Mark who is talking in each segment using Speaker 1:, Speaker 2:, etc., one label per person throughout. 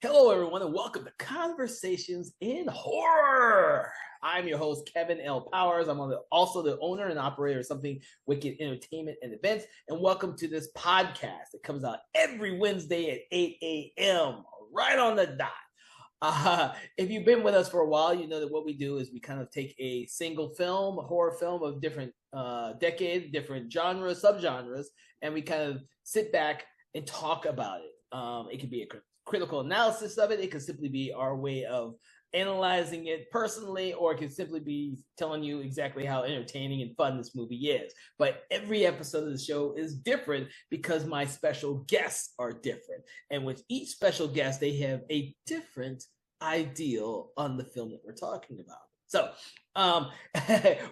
Speaker 1: Hello, everyone, and welcome to Conversations in Horror. I'm your host, Kevin L. Powers. I'm also the owner and operator of Something Wicked Entertainment and Events. And welcome to this podcast that comes out every Wednesday at 8 a.m., right on the dot. If you've been with us for a while, you know that what we do is we kind of take a single film, a horror film of different decades, different genres, subgenres, and we kind of sit back and talk about it. It could be a critical analysis of it. It could simply be our way of analyzing it personally, or it could simply be telling you exactly how entertaining and fun this movie is. But every episode of the show is different because my special guests are different. And with each special guest, they have a different ideal on the film that we're talking about. So,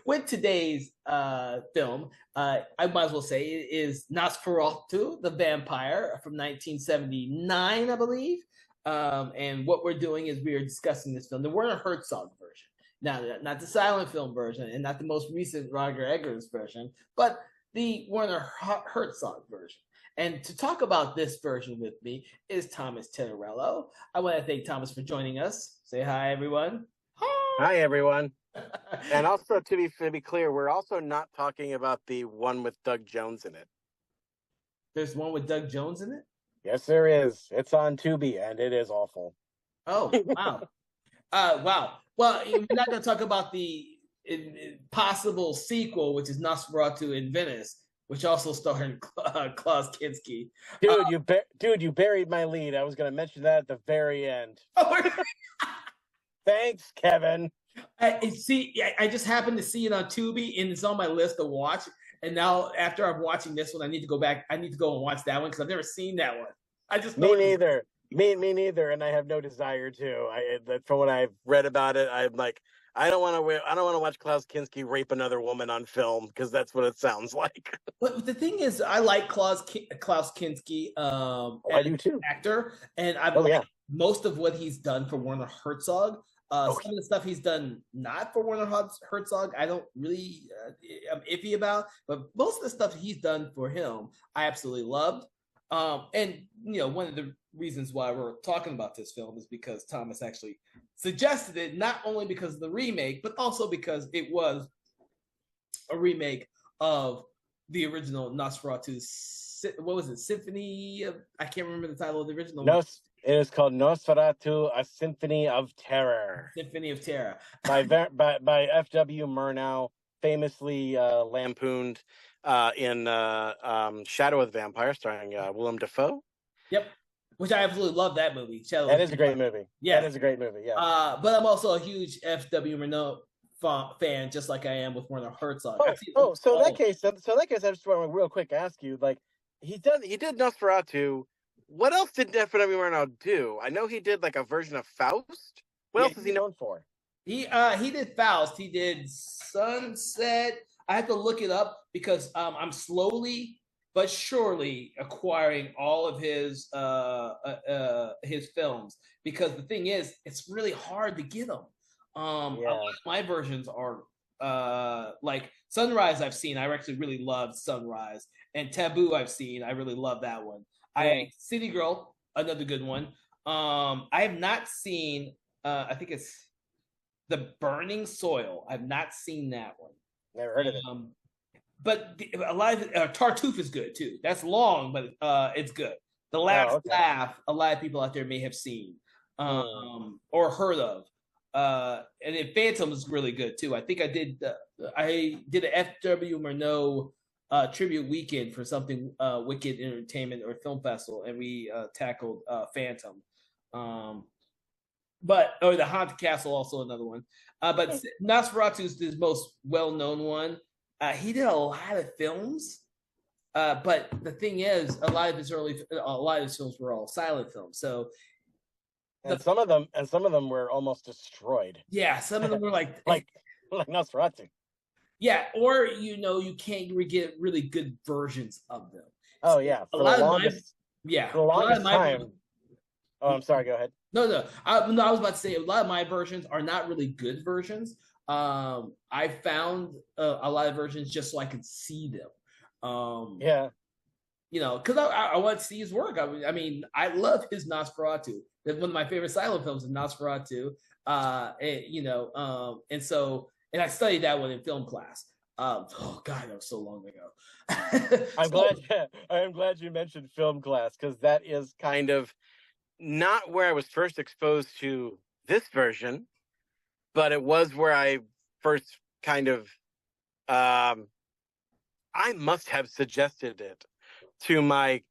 Speaker 1: with today's film, I might as well say it is Nosferatu, the Vampire from 1979, I believe. And what we're doing is we are discussing this film, the Werner Herzog version. Now, not the silent film version and not the most recent Roger Eggers version, but the Werner Herzog version. And to talk about this version with me is Thomas Tenorello. I want to thank Thomas for joining us. Say hi, everyone.
Speaker 2: Hi, everyone. And also, to be clear, we're also not talking about the one with Doug Jones in it.
Speaker 1: There's one with Doug Jones in it?
Speaker 2: Yes, there is. It's on Tubi, and it is awful.
Speaker 1: Oh, wow. Wow. Well, we're not going to talk about the possible sequel, which is Nosferatu in Venice, which also starred Klaus Kinski.
Speaker 2: Dude, you buried my lead. I was going to mention that at the very end. Thanks, Kevin.
Speaker 1: I just happened to see it on Tubi, and it's on my list to watch. And now, after I'm watching this one, I need to go back. I need to go and watch that one because I've never seen that one.
Speaker 2: Me neither. Me neither. And I have no desire to. From what I've read about it, I'm like, I don't want to watch Klaus Kinski rape another woman on film because that's what it sounds like.
Speaker 1: But the thing is, I like Klaus Kinski.
Speaker 2: I do too.
Speaker 1: Actor, and I've liked most of what he's done for Werner Herzog. Some of the stuff he's done not for Werner Herzog, I don't really, I'm iffy about, but most of the stuff he's done for him, I absolutely loved. And, one of the reasons why we're talking about this film is because Thomas actually suggested it, not only because of the remake, but also because it was a remake of the original Nosferatu. What was it? Symphony of, I can't remember the title of the original.
Speaker 2: It is called Nosferatu, A Symphony of Terror.
Speaker 1: Symphony of Terror.
Speaker 2: by F.W. Murnau, famously lampooned in Shadow of the Vampire, starring Willem Dafoe.
Speaker 1: Yep. Which I absolutely love that movie.
Speaker 2: That is a great movie.
Speaker 1: Yeah.
Speaker 2: That is a great movie, yeah.
Speaker 1: But I'm also a huge F.W. Murnau fan, just like I am with Werner Herzog.
Speaker 2: So in that case, I just want to real quick ask you, like, he did Nosferatu. What else did F.W. Murnau do? I know he did like a version of Faust. What else is he known for?
Speaker 1: He did Faust. He did Sunset. I have to look it up because I'm slowly but surely acquiring all of his films. Because the thing is, it's really hard to get them. A lot of my versions are like Sunrise. I've seen. I actually really loved Sunrise, and Taboo. I've seen. I really love that one. City Girl, another good one. I have not seen. I think it's The Burning Soil. I've not seen that one.
Speaker 2: Never heard of it.
Speaker 1: But a lot of Tartuffe is good too. That's long, but it's good. The Last Laugh, a lot of people out there may have seen or heard of. And then Phantom is really good too. I think I did an F.W. Murnau tribute weekend for Something Wicked Entertainment or Film Festival, and we tackled Phantom. But the Haunted Castle, also another one. But Nosferatu is the most well-known one. He did a lot of films, but the thing is, a lot of his films were all silent films. So,
Speaker 2: some of them were almost destroyed.
Speaker 1: Yeah, some of them were like
Speaker 2: Nosferatu.
Speaker 1: Yeah, or you can't get really good versions of them.
Speaker 2: Oh yeah,
Speaker 1: for the longest time.
Speaker 2: Oh, I'm sorry. Go ahead.
Speaker 1: No. I was about to say a lot of my versions are not really good versions. I found a lot of versions just so I could see them. because I want to see his work. I mean, I love his Nosferatu. That's one of my favorite silent films is Nosferatu. And so, and I studied that one in film class. Oh God, that was so long ago.
Speaker 2: I'm glad. I am glad you mentioned film class, because that is kind of not where I was first exposed to this version, but it was where I first kind of I must have suggested it to my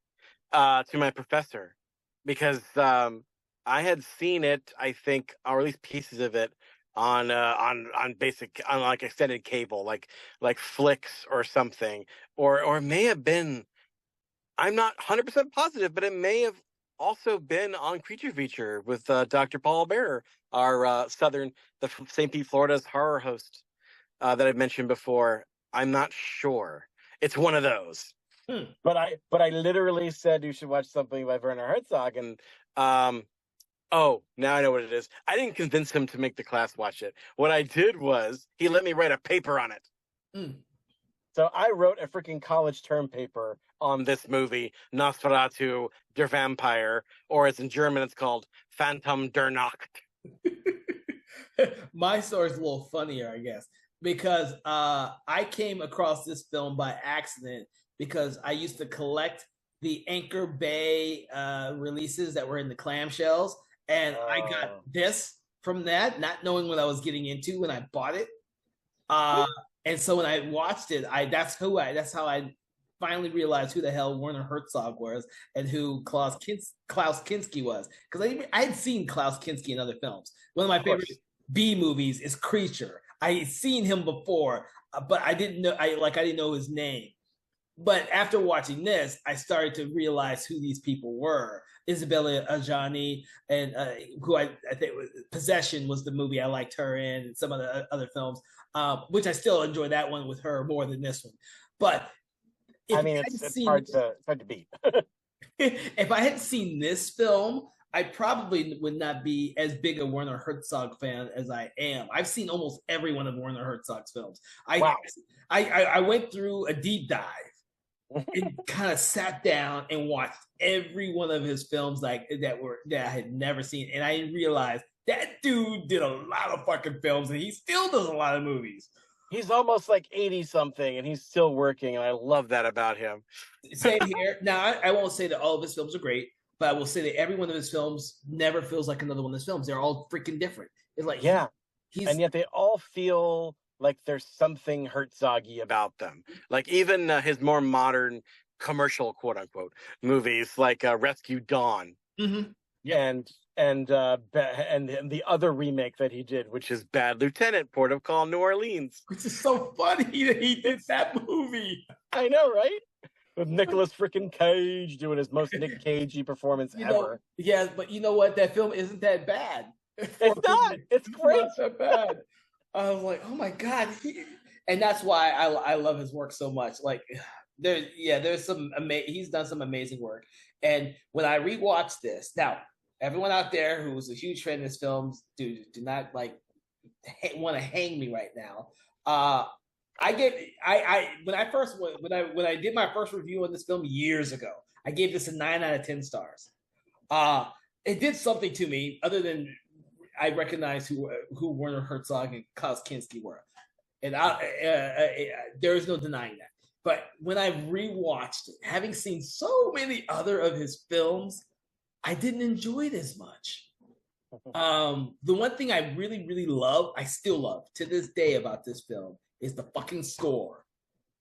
Speaker 2: professor, because I had seen it, I think, or at least pieces of it on like extended cable, like Flicks or something, or it may have been, I'm not 100% positive, but it may have also been on Creature Feature with Dr. Paul Bearer, our the St. Pete, Florida's horror host that I've mentioned before. I'm not sure. It's one of those. But I literally said you should watch something by Werner Herzog, and oh, now I know what it is. I didn't convince him to make the class watch it. What I did was he let me write a paper on it. So I wrote a freaking college term paper on this movie, Nosferatu, der Vampyre, or as in German it's called Phantom der Nacht.
Speaker 1: My story's a little funnier, I guess, because I came across this film by accident because I used to collect the Anchor Bay releases that were in the clamshells, and I got this from that, not knowing what I was getting into when I bought it. And so when I watched it, that's how I finally realized who the hell Werner Herzog was and who Klaus Kinski was, because I had seen Klaus Kinski in other films. One of my favorite B movies is Creature. I had seen him before, but I didn't know his name. But after watching this, I started to realize who these people were. Isabella Adjani, and who I think was Possession was the movie I liked her in, and some of the other films, which I still enjoy that one with her more than this one. But
Speaker 2: I mean, it's hard to beat.
Speaker 1: If I hadn't seen this film, I probably would not be as big a Werner Herzog fan as I am. I've seen almost every one of Werner Herzog's films. I went through a deep dive and kind of sat down and watched every one of his films that I had never seen, and I realized that dude did a lot of fucking films, and he still does a lot of movies.
Speaker 2: He's almost like 80 something, and he's still working, and I love that about him.
Speaker 1: Same here. Now, I won't say that all of his films are great, but I will say that every one of his films never feels like another one of his films. They're all freaking different. It's like, and yet they all feel like there's something Herzog-y about them. Like even his more modern commercial, quote unquote, movies like Rescue Dawn. Mm-hmm.
Speaker 2: And the other remake that he did, which is Bad Lieutenant, Port of Call, New Orleans.
Speaker 1: Which is so funny that he did that movie.
Speaker 2: I know, right? With Nicolas freaking Cage doing his most Nick Cagey performance ever.
Speaker 1: Yeah, but you know what? That film isn't that bad.
Speaker 2: It's not. It's great.
Speaker 1: Not that bad. I was like, oh my God. And that's why I love his work so much. Like, there's some he's done some amazing work. And when I rewatched this, now, everyone out there who was a huge fan of this film, do not want to hang me right now. When I did my first review on this film years ago, I gave this a 9 out of 10 stars. It did something to me other than I recognized who Werner Herzog and Klaus Kinski were, and there is no denying that. But when I rewatched it, having seen so many other of his films, I didn't enjoy it as much. The one thing I really, really love, I still love to this day about this film, is the fucking score.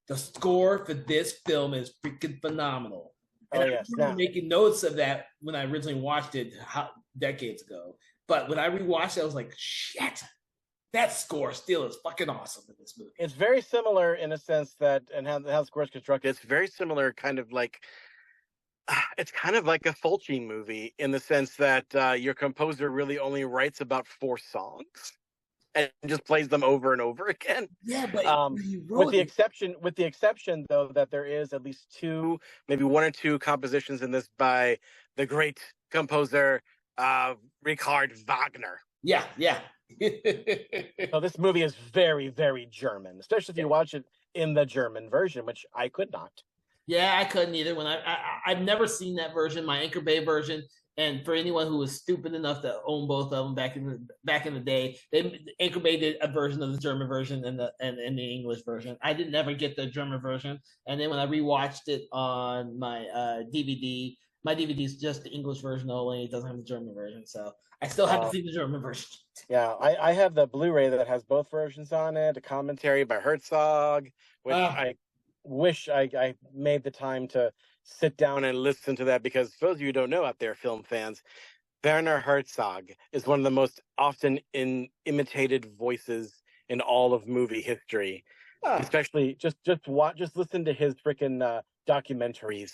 Speaker 1: The score for this film is freaking phenomenal. And I remember making notes of that when I originally watched it decades ago. But when I rewatched it, I was like, shit, that score still is fucking awesome in this movie.
Speaker 2: It's very similar in a sense that, and how the score is constructed, it's very similar, kind of like, it's kind of like a Fulci movie in the sense that your composer really only writes about 4 songs and just plays them over and over again.
Speaker 1: Yeah, but
Speaker 2: with the exception though that there is at least 2, maybe 1 or 2 compositions in this by the great composer Richard Wagner.
Speaker 1: Yeah.
Speaker 2: So this movie is very, very German, especially if you watch it in the German version, which I could not.
Speaker 1: Yeah, I couldn't either. When I've never seen that version, my Anchor Bay version. And for anyone who was stupid enough to own both of them back in the day, Anchor Bay did a version of the German version and the English version. I didn't ever get the German version, and then when I rewatched it on my DVD, my DVD is just the English version only. It doesn't have the German version, so I still haven't seen the German version.
Speaker 2: Yeah, I have the Blu-ray that has both versions on it, a commentary by Herzog, which I wish I made the time to sit down and listen to that, because for those of you who don't know out there, film fans, Werner Herzog is one of the most often imitated voices in all of movie history. Especially just listen to his freaking documentaries,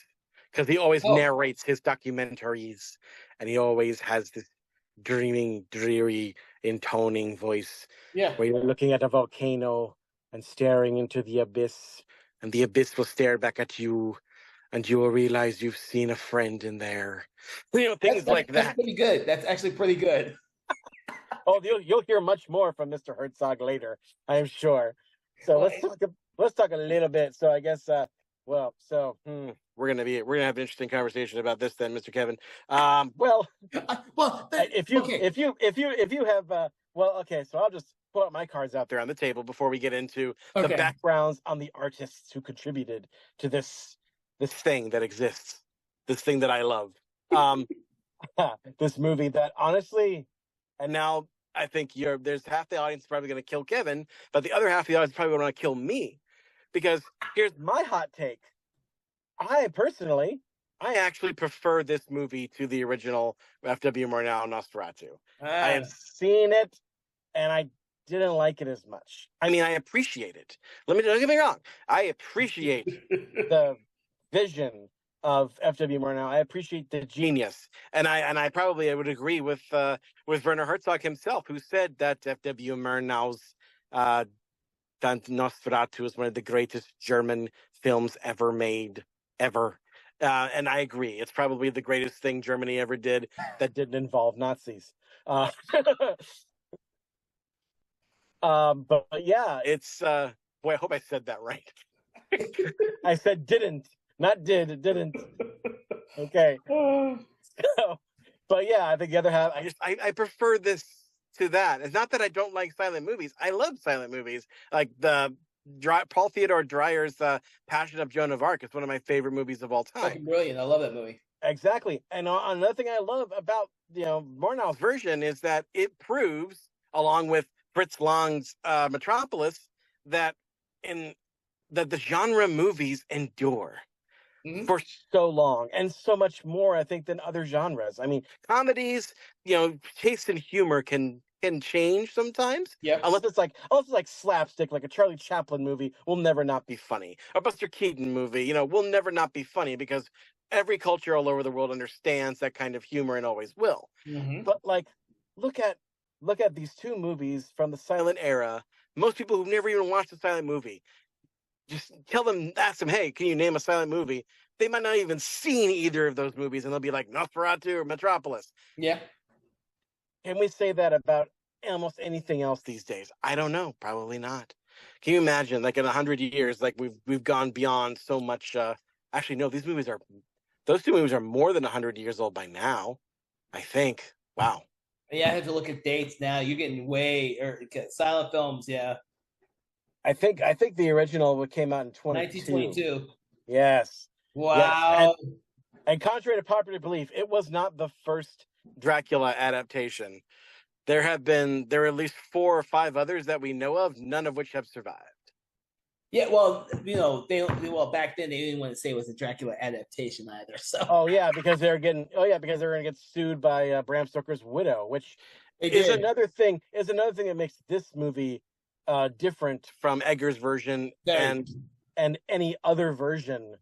Speaker 2: because he always narrates his documentaries, and he always has this dreaming, dreary, intoning voice.
Speaker 1: Yeah,
Speaker 2: where you're looking at a volcano and staring into the abyss, and the abyss will stare back at you, and you will realize you've seen a friend in there. Things like that.
Speaker 1: That's pretty good. That's actually pretty good.
Speaker 2: Oh, you'll hear much more from Mr. Herzog later, I'm sure. So let's talk a little bit. So I guess we're gonna have an interesting conversation about this then, Mr. Kevin. If you have so I'll just put up my cards out there on the table before we get into the backgrounds on the artists who contributed to this thing that exists, this thing that I love. This movie that honestly, and now I think there's half the audience probably going to kill Kevin, but the other half of the audience probably want to kill me, because here's my hot take. I actually prefer this movie to the original F.W. Murnau Nosferatu. I have seen it, and I didn't like it as much. I mean, I appreciate it. Don't get me wrong. I appreciate the vision of F.W. Murnau. I appreciate the genius, and I probably would agree with Werner Herzog himself, who said that F.W. Murnau's Nosferatu is one of the greatest German films ever made, ever. And I agree. It's probably the greatest thing Germany ever did that didn't involve Nazis. But yeah, it's boy, I hope I said that right. I said didn't, not did, didn't. Okay. But yeah, I think the other half, I prefer this to that. It's not that I don't like silent movies. I love silent movies. Like Paul Theodore Dreyer's Passion of Joan of Arc is one of my favorite movies of all time.
Speaker 1: Fucking brilliant. I love that movie.
Speaker 2: Exactly. And another thing I love about Murnau's version is that it proves, along with Fritz Lang's Metropolis, that the genre movies endure for so long, and so much more, I think, than other genres. I mean, comedies, taste and humor can change sometimes.
Speaker 1: Yeah.
Speaker 2: Unless it's like slapstick, like a Charlie Chaplin movie will never not be funny. A Buster Keaton movie, will never not be funny, because every culture all over the world understands that kind of humor and always will. But look at these two movies from the silent era. Most people who've never even watched a silent movie, just ask them, hey, can you name a silent movie? They might not even seen either of those movies, and they'll be like Nosferatu or Metropolis.
Speaker 1: Yeah.
Speaker 2: Can we say that about almost anything else these days? I don't know. Probably not. Can you imagine, like in 100 years, like we've gone beyond so much? Actually, no. Those two movies are more than 100 years old by now, I think. Wow.
Speaker 1: Yeah, I have to look at dates now. You're getting silent films. Yeah.
Speaker 2: I think the original came out in
Speaker 1: 1922.
Speaker 2: Yes.
Speaker 1: Wow.
Speaker 2: Yes. And contrary to popular belief, it was not the first Dracula adaptation. There are at least 4 or 5 others that we know of, none of which have survived.
Speaker 1: Yeah, well, back then they didn't want to say it was a Dracula adaptation either. So.
Speaker 2: Because they're going to get sued by Bram Stoker's widow, which is another thing that makes this movie different from Egger's version and any other version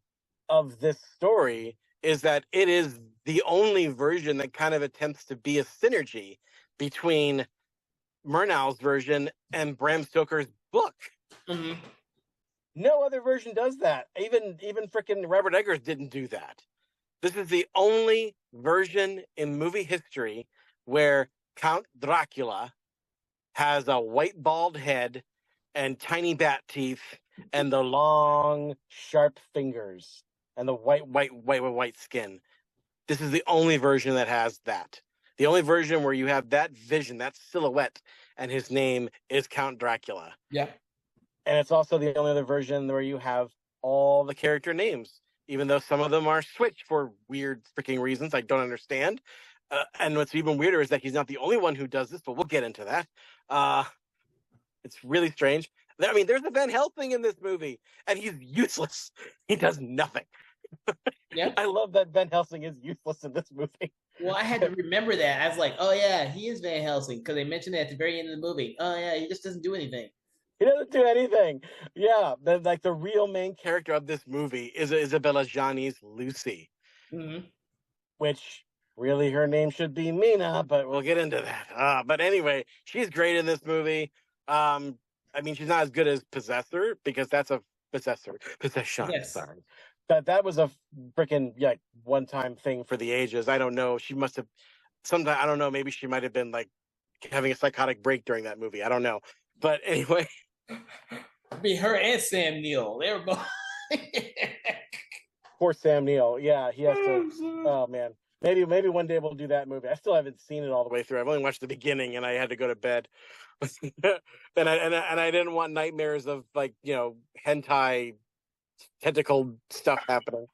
Speaker 2: of this story, is that it is the only version that kind of attempts to be a synergy between Murnau's version and Bram Stoker's book. No other version does that. Even frickin' Robert Eggers didn't do that. This is the only version in movie history where Count Dracula has a white bald head and tiny bat teeth and the long, sharp fingers. and the white skin. This is the only version that has that. The only version where you have that vision, that silhouette, and his name is Count Dracula.
Speaker 1: Yeah.
Speaker 2: And it's also the only other version where you have all the character names, even though some of them are switched for weird freaking reasons I don't understand. And what's even weirder is that he's not the only one who does this, but we'll get into that. It's really strange. I mean, there's a Van Helsing in this movie, and he's useless. He does nothing.
Speaker 1: Yeah.
Speaker 2: I love that Van Helsing is useless in this movie.
Speaker 1: Well, I had to remember that. I was like, oh, yeah, he is Van Helsing, because they mentioned it at the very end of the movie. Oh, yeah, he just doesn't do anything.
Speaker 2: He doesn't do anything. Yeah, the real main character of this movie is Isabella Gianni's Lucy.
Speaker 1: Mm-hmm.
Speaker 2: Which, really, her name should be Mina, but we'll get into that. But anyway, she's great in this movie. I mean, she's not as good as Possessor, because that's a possession.
Speaker 1: Yes.
Speaker 2: Sorry. That was a freaking one-time thing for the ages. I don't know. She must have sometime. I don't know. Maybe she might have been like having a psychotic break during that movie. I don't know. But anyway,
Speaker 1: I mean, her and Sam Neill, they were both.
Speaker 2: Poor Sam Neill. Yeah, he has to. Oh man, maybe one day we'll do that movie. I still haven't seen it all the way through. I've only watched the beginning, and I had to go to bed. and I didn't want nightmares of hentai tentacle stuff happening.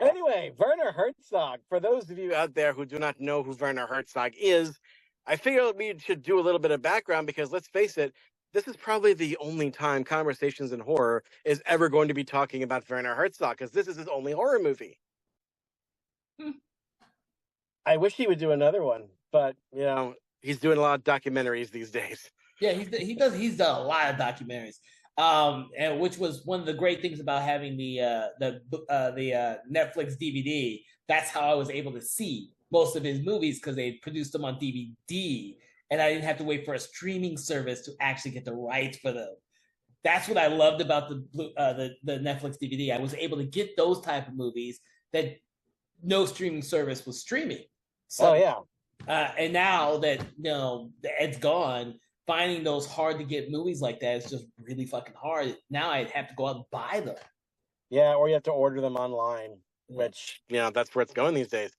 Speaker 2: Anyway, Werner Herzog. For those of you out there who do not know who Werner Herzog is, I figure we should do a little bit of background, because let's face it, this is probably the only time Conversations in Horror is ever going to be talking about Werner Herzog, because this is his only horror movie. I wish he would do another one, but he's doing a lot of documentaries these days.
Speaker 1: Yeah, he's done a lot of documentaries. And which was one of the great things about having the Netflix DVD. That's how I was able to see most of his movies, because they produced them on DVD, and I didn't have to wait for a streaming service to actually get the rights for them. That's what I loved about the Netflix DVD. I was able to get those type of movies that no streaming service was streaming. So, and now that it's gone, finding those hard to get movies like that is just really fucking hard. Now I have to go out and buy them.
Speaker 2: Yeah, or you have to order them online, which that's where it's going these days.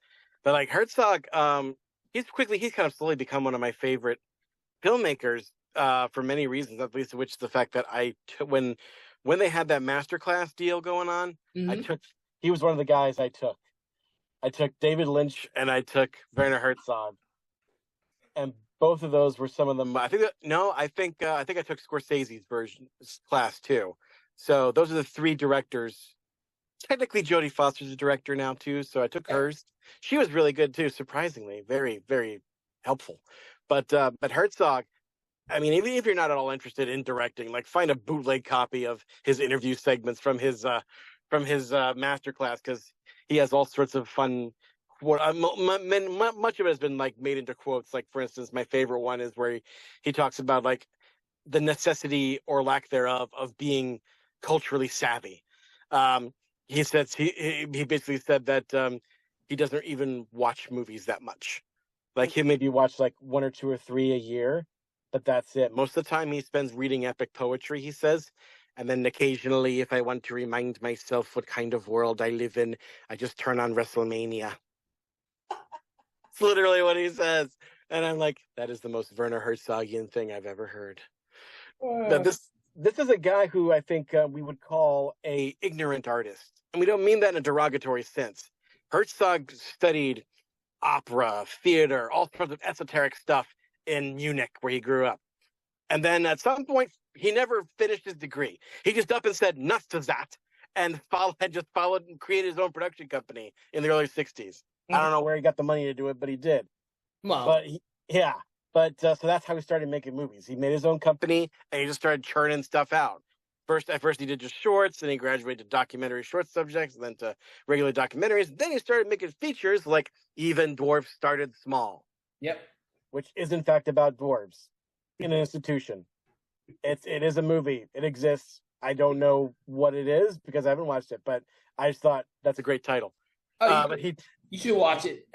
Speaker 2: But like Herzog, he's kind of slowly become one of my favorite filmmakers for many reasons, not least of which the fact that when they had that masterclass deal going on, he was one of the guys I took. I took David Lynch and I took Werner Herzog, and both of those were some of them. I think I took Scorsese's class too. So those are the three directors. Technically, Jodie Foster's a director now too, so I took hers. She was really good too, surprisingly, very, very helpful. But Herzog, I mean, even if you're not at all interested in directing, like find a bootleg copy of his interview segments from his masterclass, because he has all sorts of fun. Much of it has been like made into quotes. Like, for instance, my favorite one is where he talks about like the necessity or lack thereof of being culturally savvy. He says he basically said that he doesn't even watch movies that much. Like, he maybe watch like 1 or 2 or 3 a year, but that's it. Most of the time he spends reading epic poetry, he says. And then occasionally, if I want to remind myself what kind of world I live in, I just turn on WrestleMania. It's literally what he says. And I'm like, that is the most Werner Herzogian thing I've ever heard. This is a guy who I think we would call a ignorant artist. And we don't mean that in a derogatory sense. Herzog studied opera, theater, all sorts of esoteric stuff in Munich, where he grew up. And then at some point, he never finished his degree. He just up and said, nuts to that, and just followed and created his own production company in the early 60s. I don't know where he got the money to do it, but he did.
Speaker 1: Wow.
Speaker 2: But so that's how he started making movies. He made his own company, and he just started churning stuff out. At first he did just shorts, then he graduated to documentary short subjects, and then to regular documentaries. Then he started making features like Even Dwarfs Started Small.
Speaker 1: Yep.
Speaker 2: Which is in fact about dwarves in an institution. It is a movie. It exists. I don't know what it is because I haven't watched it, but I just thought that's a great title.
Speaker 1: You should watch it.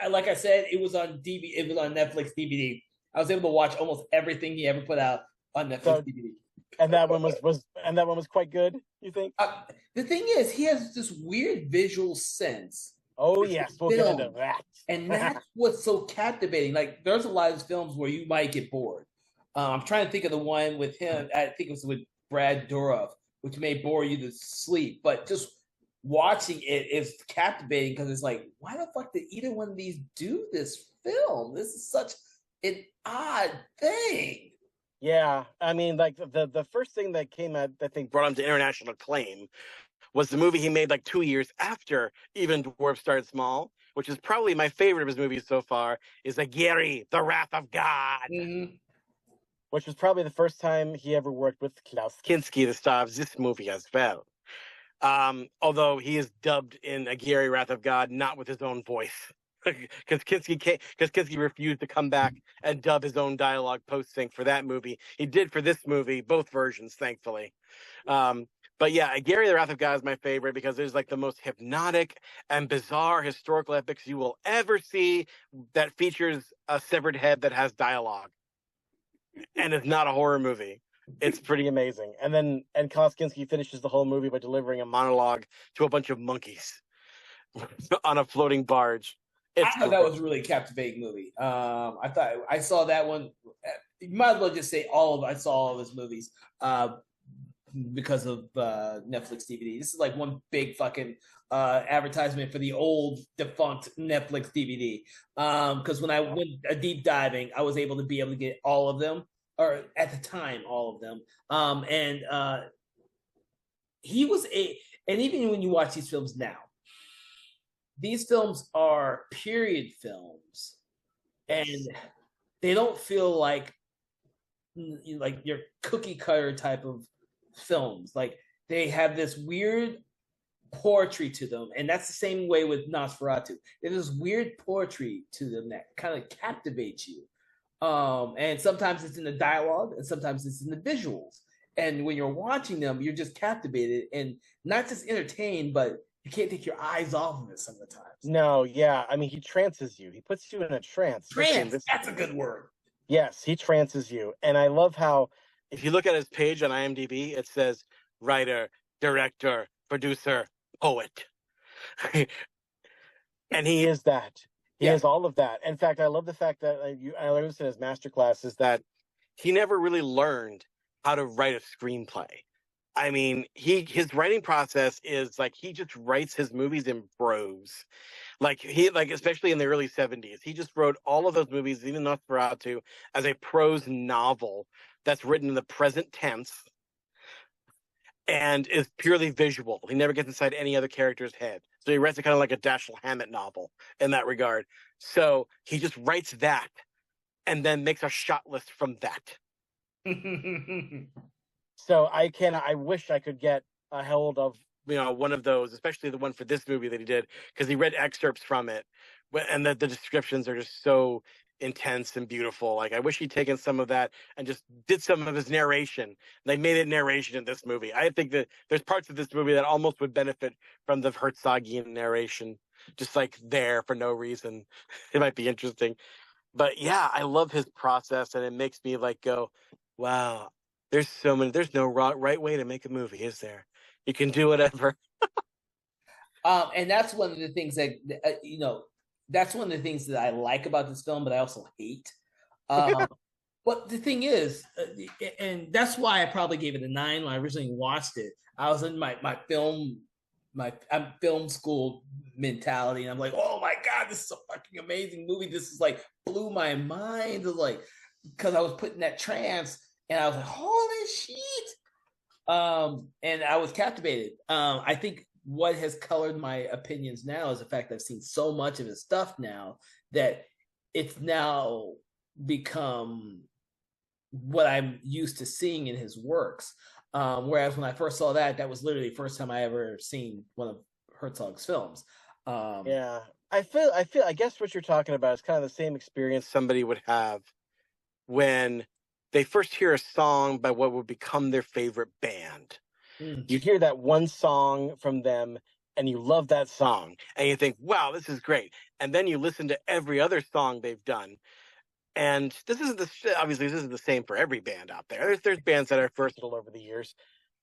Speaker 1: Like I said, it was on DVD. It was on Netflix DVD. I was able to watch almost everything he ever put out on Netflix DVD.
Speaker 2: And that one was quite good. you think?
Speaker 1: The thing is, he has this weird visual sense
Speaker 2: Oh,
Speaker 1: with
Speaker 2: yes,
Speaker 1: his
Speaker 2: we'll get into
Speaker 1: film,
Speaker 2: that.
Speaker 1: and that's what's so captivating. Like, there's a lot of films where you might get bored. I'm trying to think of the one with him. I think it was with Brad Dourif, which may bore you to sleep, but just watching it is captivating because it's like, why the fuck did either one of these do this film? This is such an odd thing.
Speaker 2: Yeah, I mean, like the first thing that came out, I think, brought him to international acclaim was the movie he made like 2 years after Even Dwarfs Start Small, which is probably my favorite of his movies so far, is Aguirre, The Wrath of God,
Speaker 1: Mm-hmm.
Speaker 2: which was probably the first time he ever worked with Klaus Kinski, the star of this movie as well. Although he is dubbed in Aguirre, Wrath of God, not with his own voice. Because Kinski refused to come back and dub his own dialogue post sync for that movie. He did for this movie, both versions, thankfully. But yeah, Gary the Wrath of God is my favorite because there's like the most hypnotic and bizarre historical epics you will ever see that features a severed head that has dialogue and is not a horror movie. It's pretty amazing. And Klaus Kinski finishes the whole movie by delivering a monologue to a bunch of monkeys on a floating barge. It's
Speaker 1: I thought that
Speaker 2: great.
Speaker 1: was a really captivating movie. I thought I saw that one. You might as well just say I saw all of his movies because of Netflix DVD. This is like one big fucking advertisement for the old defunct Netflix DVD. Because when I went deep diving, I was able to get all of them, or at the time, all of them. And he was and even when you watch these films now, these films are period films, and they don't feel like your cookie cutter type of films. Like, they have this weird poetry to them, and that's the same way with Nosferatu. There's this weird poetry to them that kind of captivates you. And sometimes it's in the dialogue, and sometimes it's in the visuals. And when you're watching them, you're just captivated and not just entertained, but you can't take your eyes off of it some of the times.
Speaker 2: No, yeah. I mean, he trances you. He puts you in a trance.
Speaker 1: Trance, that's a good word.
Speaker 2: Yes, he trances you. And I love how, if you look at his page on IMDb, it says writer, director, producer, poet. And he is that. He is all of that. In fact, I love the fact that I learned in his masterclass is that he never really learned how to write a screenplay. I mean, his writing process is like he just writes his movies in prose. Like especially in the early 70s, he just wrote all of those movies, even Nosferatu, as a prose novel that's written in the present tense and is purely visual. He never gets inside any other character's head. So he writes it kind of like a Dashiell Hammett novel in that regard. So he just writes that and then makes a shot list from that. So I wish I could get a hold of one of those, especially the one for this movie that he did, because he read excerpts from it, and the descriptions are just so intense and beautiful. Like, I wish he'd taken some of that and just did some of his narration. They made it narration in this movie. I think that there's parts of this movie that almost would benefit from the Herzogian narration, just like there for no reason. It might be interesting. But yeah, I love his process, and it makes me like go, wow, there's no right way to make a movie, is there? You can do whatever.
Speaker 1: And that's one of the things that that's one of the things that I like about this film, but I also hate. But the thing is, and that's why I probably gave it a 9 when I originally watched it. I was in my film school mentality, and I'm like, oh my god, this is a fucking amazing movie. This is like blew my mind, like, because I was put in that trance, and I was like, holy shit. And I was captivated. I think what has colored my opinions now is the fact that I've seen so much of his stuff now that it's now become what I'm used to seeing in his works. Whereas when I first saw that was literally the first time I ever seen one of Herzog's films.
Speaker 2: Yeah, I guess what you're talking about is kind of the same experience somebody would have when they first hear a song by what would become their favorite band. You hear that one song from them and you love that song and you think, wow, this is great. And then you listen to every other song they've done. And obviously this isn't the same for every band out there. There's bands that are versatile over the years,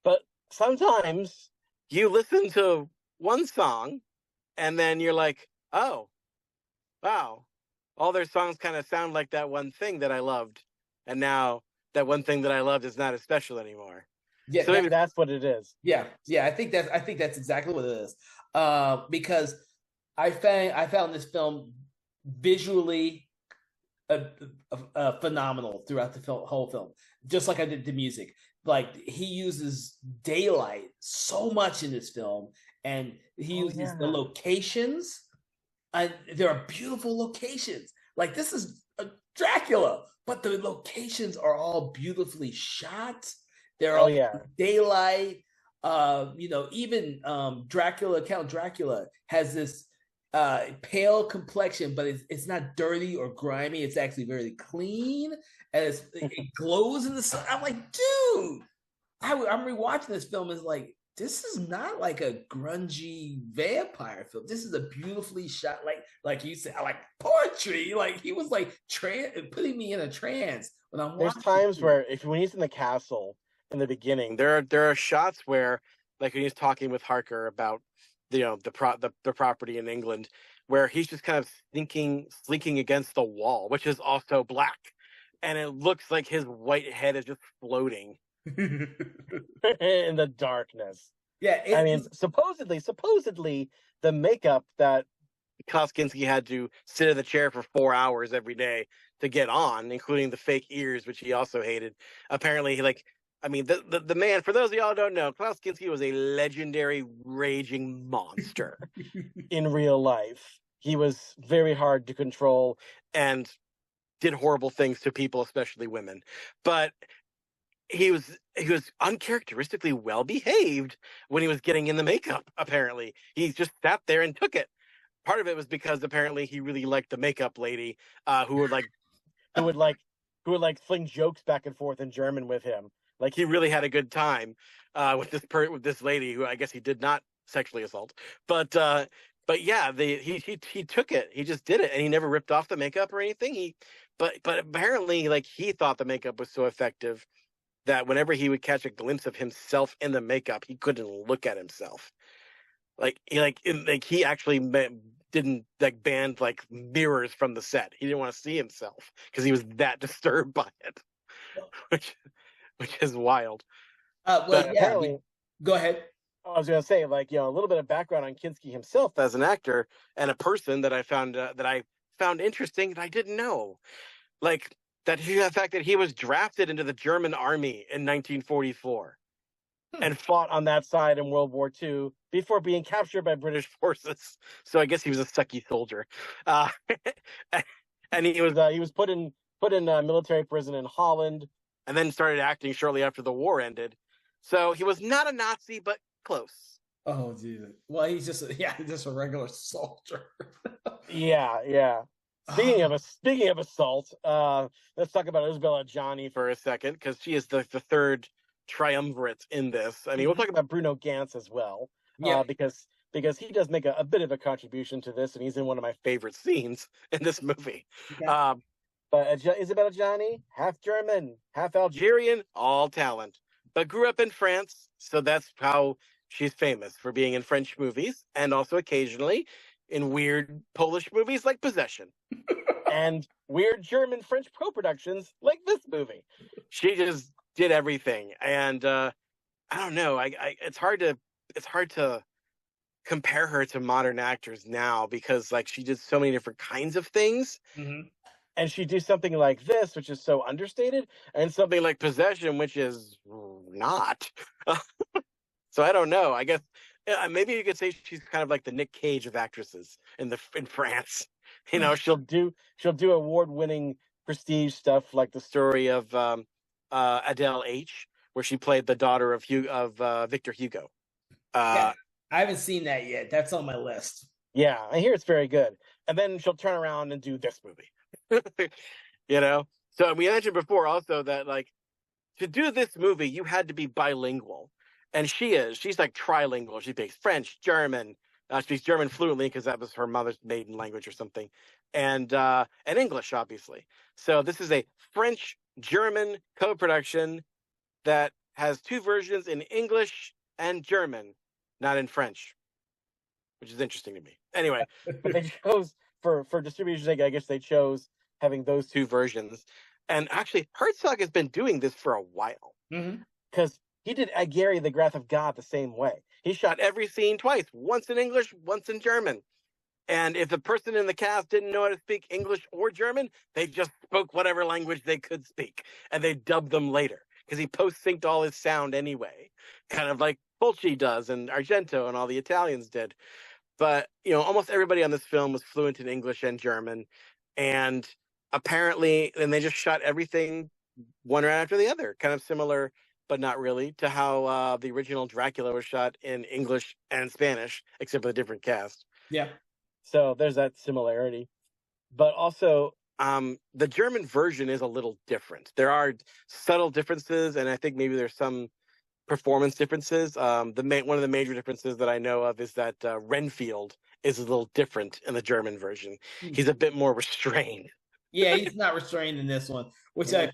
Speaker 2: but sometimes you listen to one song and then you're like, oh, wow, all their songs kind of sound like that one thing that I loved. And now that one thing that I loved is not as special anymore.
Speaker 1: Yeah,
Speaker 2: So maybe that's what it is.
Speaker 1: yeah. I think that's exactly what it is. Because I found this film visually phenomenal throughout the whole film, just like I did the music. Like he uses daylight so much in this film, and he uses the locations. There are beautiful locations. Like this is Dracula, but the locations are all beautifully shot. They're all daylight. Even Count Dracula has this pale complexion, but it's not dirty or grimy. It's actually very clean, and it glows in the sun. I'm like, dude, I'm rewatching this film. Is like, this is not like a grungy vampire film. This is a beautifully shot, like you said, like poetry. Like he was like putting me in a trance when I'm
Speaker 2: There's
Speaker 1: watching.
Speaker 2: times where when he's in the castle in the beginning, there are shots where, like when he's talking with Harker about the property in England, where he's just kind of slinking against the wall, which is also black, and it looks like his white head is just floating in the darkness.
Speaker 1: Yeah,
Speaker 2: I mean, supposedly, the makeup that Klaus Kinski had to sit in the chair for 4 hours every day to get on, including the fake ears, which he also hated. Apparently, the man, for those of y'all who don't know, Klaus Kinski was a legendary raging monster in real life. He was very hard to control and did horrible things to people, especially women. But he was uncharacteristically well behaved when he was getting in the makeup. Apparently, he just sat there and took it. Part of it was because apparently he really liked the makeup lady, who would fling jokes back and forth in German with him. Like he really had a good time with this lady who I guess he did not sexually assault, but yeah, he took it. He just did it, and he never ripped off the makeup or anything. But apparently, like, he thought the makeup was so effective that whenever he would catch a glimpse of himself in the makeup, he couldn't look at himself. He actually didn't banned mirrors from the set. He didn't want to see himself because he was that disturbed by it, which is wild.
Speaker 1: Go ahead.
Speaker 2: I was going to say, a little bit of background on Kinski himself as an actor and a person that I found interesting that I didn't know, like the fact that he was drafted into the German army in 1944 and fought on that side in World War II before being captured by British forces. So I guess he was a sucky soldier, and he was put in military prison in Holland, and then started acting shortly after the war ended. So he was not a Nazi, but close.
Speaker 1: Oh, geez. Well, he's just a regular soldier.
Speaker 2: Yeah. Speaking of assault, let's talk about Isabella Gianni for a second, because she is the third triumvirate in this. I mean, we'll talk about Bruno Ganz as well, because he does make a bit of a contribution to this, and he's in one of my favorite scenes in this movie. Okay. But Isabella Gianni, half German, half Algerian, all talent, but grew up in France, so that's how she's famous, for being in French movies and also occasionally in weird Polish movies like Possession and weird German French co-productions like this movie. She just did everything, and I don't know. It's hard to compare her to modern actors now, because she did so many different kinds of things. Mm-hmm. And she do something like this, which is so understated, and something like Possession, which is not. So I don't know. I guess maybe you could say she's kind of like the Nick Cage of actresses in France. She'll do award-winning prestige stuff, like the story of Adele H, where she played the daughter of Victor Hugo.
Speaker 1: I haven't seen that yet. That's on my list.
Speaker 2: Yeah, I hear it's very good. And then she'll turn around and do this movie. So we mentioned before also that to do this movie you had to be bilingual, and she's trilingual. She speaks French, German, speaks German fluently because that was her mother's maiden language or something, and English, obviously. So this is a French German co-production that has two versions in English and German, not in French, which is interesting to me. Anyway, but they chose for distribution's sake, I guess they chose having those two versions. And actually, Herzog has been doing this for a while because he did Gary the Wrath of God the same way. He shot every scene twice, once in English, once in German. And if the person in the cast didn't know how to speak English or German, they just spoke whatever language they could speak, and they dubbed them later because he post-synced all his sound anyway, kind of like Fulci does and Argento and all the Italians did. But, you know, almost everybody on this film was fluent in English and German, and apparently, and they just shot everything one right after the other, kind of similar, but not really, to how the original Dracula was shot in English and Spanish, except with a different cast.
Speaker 1: Yeah.
Speaker 2: So there's that similarity. But also, the German version is a little different. There are subtle differences, and I think maybe there's some performance differences. One of the major differences that I know of is that Renfield is a little different in the German version. He's a bit more restrained.
Speaker 1: Yeah, he's not restrained in this one, which I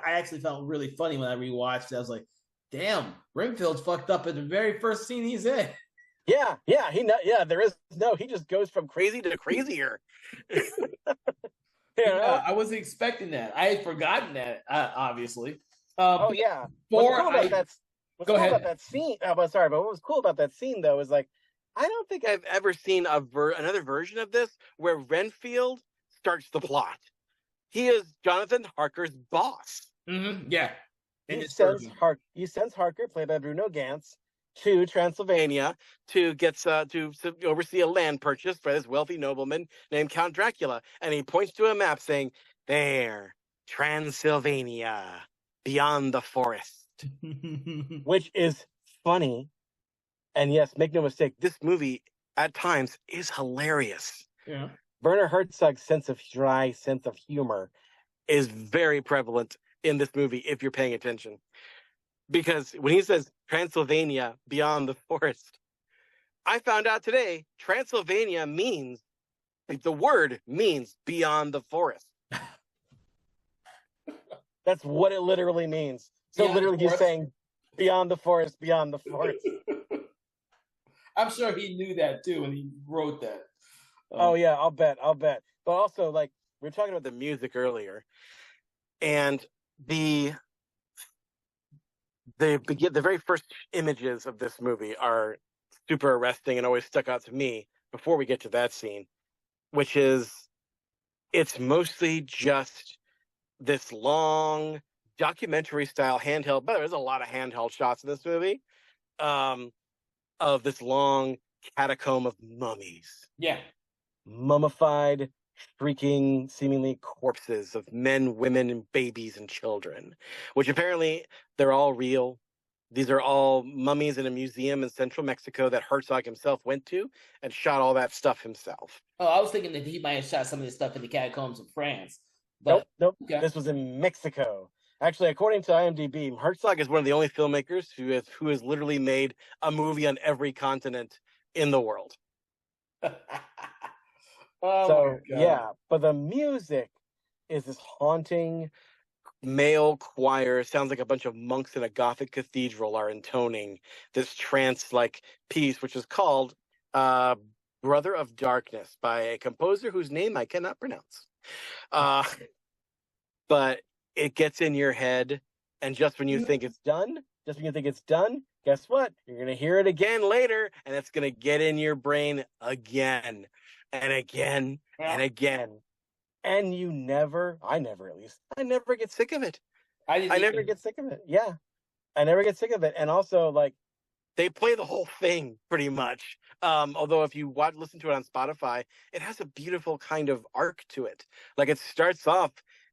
Speaker 1: actually found really funny when I rewatched it. I was like, damn, Renfield's fucked up in the very first scene he's in.
Speaker 2: Yeah, he just goes from crazy to crazier.
Speaker 1: Yeah, I wasn't expecting that. I had forgotten that, obviously.
Speaker 2: Go ahead. Cool about that scene? But what was cool about that scene though is like, I don't think I've ever seen another version of this where Renfield starts the plot. He is Jonathan Harker's boss.
Speaker 1: Yeah,
Speaker 2: he sends Harker, played by Bruno Ganz, to Transylvania to oversee a land purchase for this wealthy nobleman named Count Dracula, and he points to a map saying, "There, Transylvania, beyond the forest," which is funny. And yes, make no mistake, this movie at times is hilarious.
Speaker 1: Yeah,
Speaker 2: Werner Herzog's dry sense of humor is very prevalent in this movie if you're paying attention. Because when he says Transylvania beyond the forest, I found out today Transylvania the word means beyond the forest. That's what it literally means. So literally he's saying beyond the forest, beyond the forest.
Speaker 1: I'm sure he knew that too when he wrote that.
Speaker 2: Oh yeah, I'll bet. But also, like, we were talking about the music earlier, and the very first images of this movie are super arresting and always stuck out to me before we get to that scene, which is it's mostly just this long documentary style handheld, but there's a lot of handheld shots in this movie, of this long catacomb of mummies.
Speaker 1: Yeah.
Speaker 2: Mummified, shrieking, seemingly corpses of men, women, and babies and children, which apparently they're all real. These are all mummies in a museum in central Mexico that Herzog himself went to and shot all that stuff himself.
Speaker 1: Oh, I was thinking that he might have shot some of this stuff in the catacombs of France. But
Speaker 2: nope. Okay. This was in Mexico. Actually, according to IMDb, Herzog is one of the only filmmakers who has literally made a movie on every continent in the world. But the music is this haunting male choir. Sounds like a bunch of monks in a Gothic cathedral are intoning this trance-like piece, which is called Brother of Darkness by a composer whose name I cannot pronounce. But it gets in your head, and just when you think it's done, guess what? You're going to hear it again later, and it's going to get in your brain again and again and again. And I never get sick of it. I never get sick of it. Yeah. I never get sick of it. And also, like, they play the whole thing pretty much. Although if you listen to it on Spotify, it has a beautiful kind of arc to it. Like, it starts off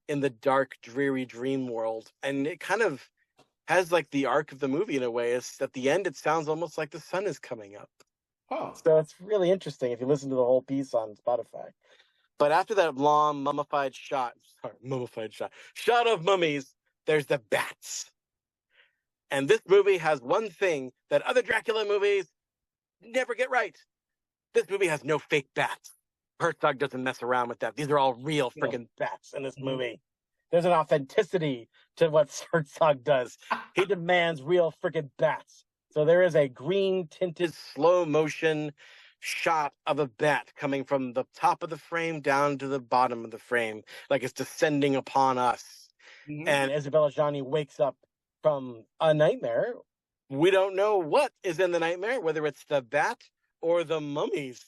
Speaker 2: in the dark, dreary dream world, and it kind of has like the arc of the movie in a way. Is at the end, it sounds almost like the sun is coming up. Oh, so it's really interesting if you listen to the whole piece on Spotify. But after that long shot of mummies, there's the bats. And this movie has one thing that other Dracula movies never get right. This movie has no fake bats. Herzog doesn't mess around with that. These are all real freaking bats in this movie. There's an authenticity to what Herzog does. He demands real freaking bats. So there is a green tinted slow motion shot of a bat coming from the top of the frame down to the bottom of the frame, like it's descending upon us.
Speaker 1: Mhm.
Speaker 2: And Isabella Gianni wakes up from a nightmare. We don't know what is in the nightmare, whether it's the bat or the mummies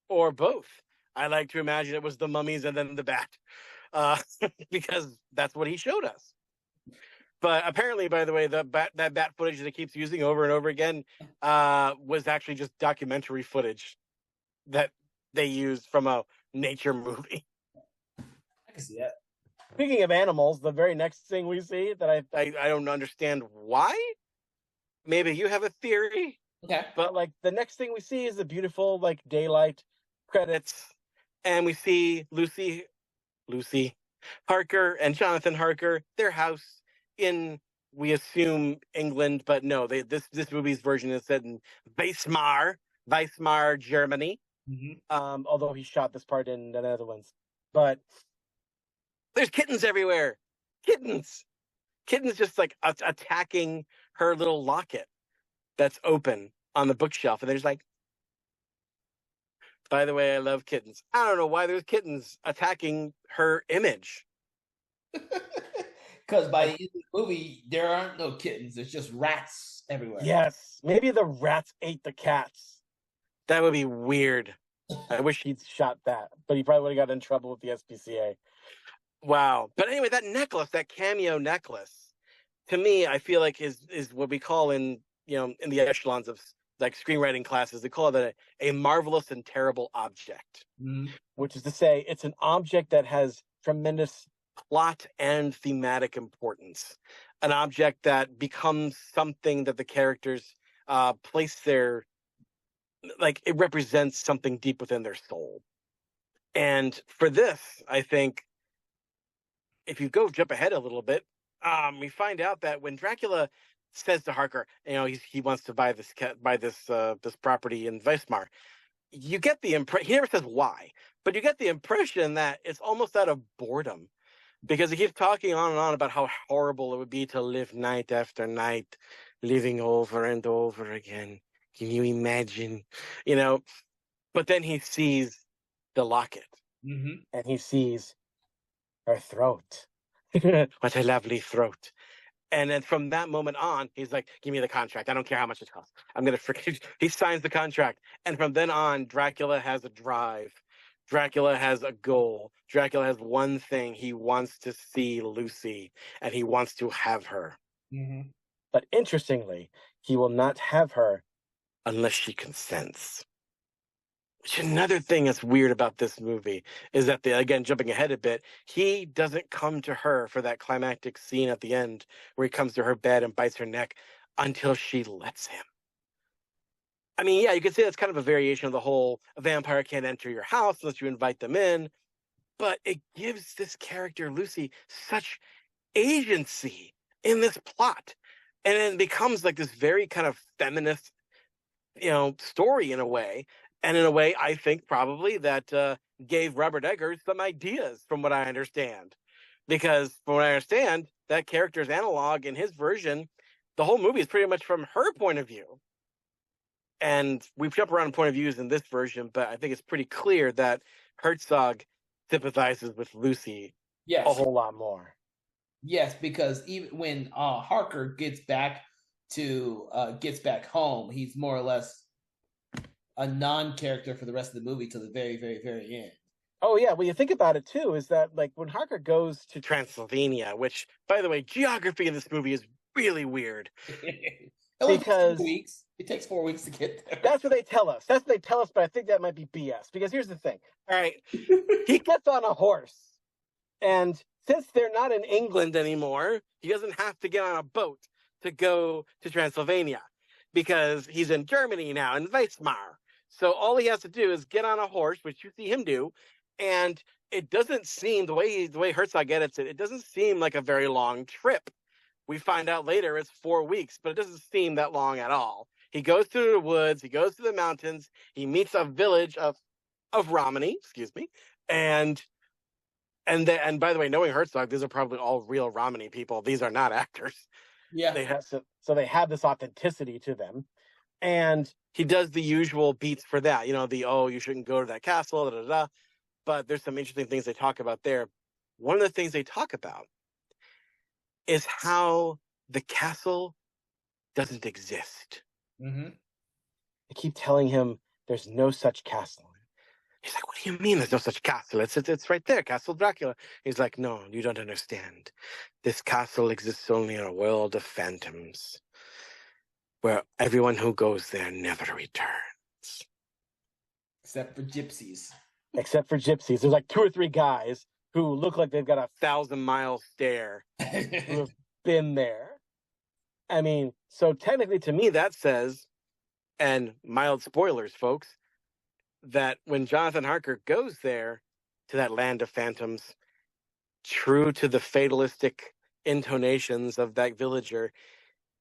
Speaker 2: or both. I like to imagine it was the mummies and then the bat, because that's what he showed us. But apparently, by the way, that bat footage that he keeps using over and over again was actually just documentary footage that they used from a nature movie.
Speaker 1: I can see that.
Speaker 2: Speaking of animals, the very next thing we see that I don't understand why. Maybe you have a theory.
Speaker 1: Okay.
Speaker 2: But like the next thing we see is the beautiful like daylight credits, and we see Lucy Harker and Jonathan Harker, their house in, we assume, England, but no, this movie's version is set in Weimar, Germany.
Speaker 1: Mm-hmm.
Speaker 2: Although he shot this part in the Netherlands. But there's kittens everywhere. Kittens just like attacking her little locket that's open on the bookshelf, and they're just like, by the way, I love kittens. I don't know why there's kittens attacking her image.
Speaker 1: Because by the end of the movie, there aren't no kittens. There's just rats everywhere.
Speaker 2: Yes. Maybe the rats ate the cats. That would be weird. I wish he'd shot that, but he probably would have got in trouble with the SPCA. Wow. But anyway, that necklace, that cameo necklace, to me, I feel like is what we call in the echelons of like screenwriting classes, they call it a marvelous and terrible object.
Speaker 1: Mm-hmm.
Speaker 2: Which is to say, it's an object that has tremendous plot and thematic importance. An object that becomes something that the characters place their, like, it represents something deep within their soul. And for this, I think, if you go jump ahead a little bit, we find out that when Dracula says to Harker, he wants to buy this property in Weimar, you get the impression, he never says why, but you get the impression that it's almost out of boredom, because he keeps talking on and on about how horrible it would be to live night after night, living over and over again. Can you imagine? But then he sees the locket, and he sees her throat. What a lovely throat. And then from that moment on, he's like, give me the contract. I don't care how much it costs. I'm going to freaking... He signs the contract. And from then on, Dracula has a drive. Dracula has a goal. Dracula has one thing. He wants to see Lucy, and he wants to have her.
Speaker 1: Mm-hmm.
Speaker 2: But interestingly, he will not have her unless she consents. Which, another thing that's weird about this movie is that, again, jumping ahead a bit, he doesn't come to her for that climactic scene at the end where he comes to her bed and bites her neck until she lets him. I mean, yeah, you could say that's kind of a variation of the whole a vampire can't enter your house unless you invite them in, but it gives this character, Lucy, such agency in this plot. And it becomes like this very kind of feminist, story in a way. And in a way, I think probably that gave Robert Eggers some ideas, from what I understand. Because from what I understand, that character's analog in his version, the whole movie is pretty much from her point of view. And we've jumped around point of views in this version, but I think it's pretty clear that Herzog sympathizes with Lucy a whole lot more.
Speaker 1: Yes, because even when Harker gets back home, he's more or less a non-character for the rest of the movie till the very, very, very end.
Speaker 2: Oh yeah, well, you think about it too, is that like when Harker goes to Transylvania, which, by the way, geography in this movie is really weird.
Speaker 1: Because it takes 4 weeks to get there.
Speaker 2: That's what they tell us. But I think that might be BS. Because here's the thing. All right, he gets on a horse, and since they're not in England anymore, he doesn't have to get on a boat to go to Transylvania, because he's in Germany now, in Weimar. So all he has to do is get on a horse, which you see him do, and it doesn't seem, the way Herzog edits it, it doesn't seem like a very long trip. We find out later it's 4 weeks, but it doesn't seem that long at all. He goes through the woods, he goes to the mountains, he meets a village of Romani, and by the way, knowing Herzog, these are probably all real Romani people. These are not actors.
Speaker 1: Yeah.
Speaker 2: They have this authenticity to them. And he does the usual beats for that, you shouldn't go to that castle, da da da. But there's some interesting things they talk about there. One of the things they talk about is how the castle doesn't exist.
Speaker 1: Mm-hmm.
Speaker 2: They keep telling him there's no such castle. He's like, what do you mean there's no such castle? It's right there, Castle Dracula. He's like, no, you don't understand. This castle exists only in a world of phantoms, where everyone who goes there never returns.
Speaker 1: Except for gypsies.
Speaker 2: Except for gypsies. There's like 2 or 3 guys who look like they've got 1,000-mile stare who have been there. I mean, so technically to me that says, and mild spoilers, folks, that when Jonathan Harker goes there to that land of phantoms, true to the fatalistic intonations of that villager,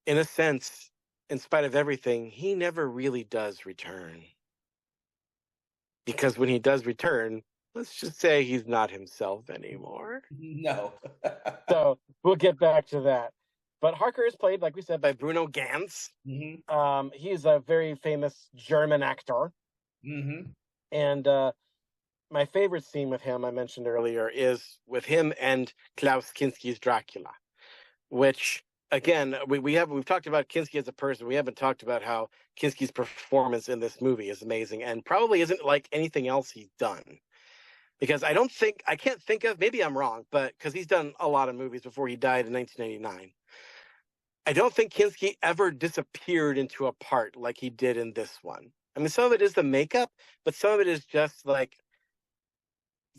Speaker 2: in a sense, in spite of everything, he never really does return. Because when he does return, let's just say he's not himself anymore.
Speaker 1: No.
Speaker 2: So we'll get back to that. But Harker is played, like we said, by Bruno Ganz.
Speaker 1: Mm-hmm.
Speaker 2: He's a very famous German actor.
Speaker 1: Mm-hmm.
Speaker 2: And my favorite scene with him, I mentioned earlier, is with him and Klaus Kinski's Dracula, which, again, we've talked about Kinski as a person. We haven't talked about how Kinski's performance in this movie is amazing and probably isn't like anything else he's done. Because I can't think of, maybe I'm wrong, but because he's done a lot of movies before he died in 1989. I don't think Kinski ever disappeared into a part like he did in this one. I mean, some of it is the makeup, but some of it is just like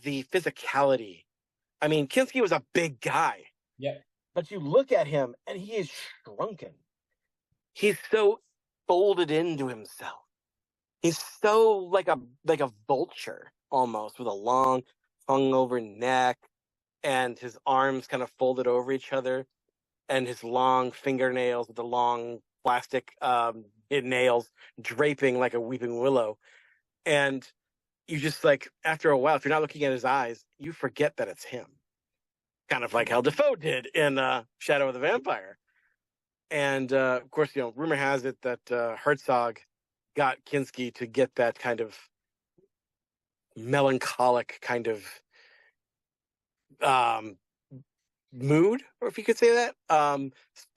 Speaker 2: the physicality. I mean, Kinski was a big guy.
Speaker 1: Yeah.
Speaker 2: But you look at him and he is shrunken. He's so folded into himself. He's so like a vulture almost, with a long hung over neck and his arms kind of folded over each other, and his long fingernails with the long plastic nails draping like a weeping willow. And you just, like, after a while, if you're not looking at his eyes, you forget that it's him. Kind of like how Defoe did in Shadow of the Vampire. And of course, rumor has it that Herzog got Kinski to get that kind of melancholic kind of mood, or if you could say that,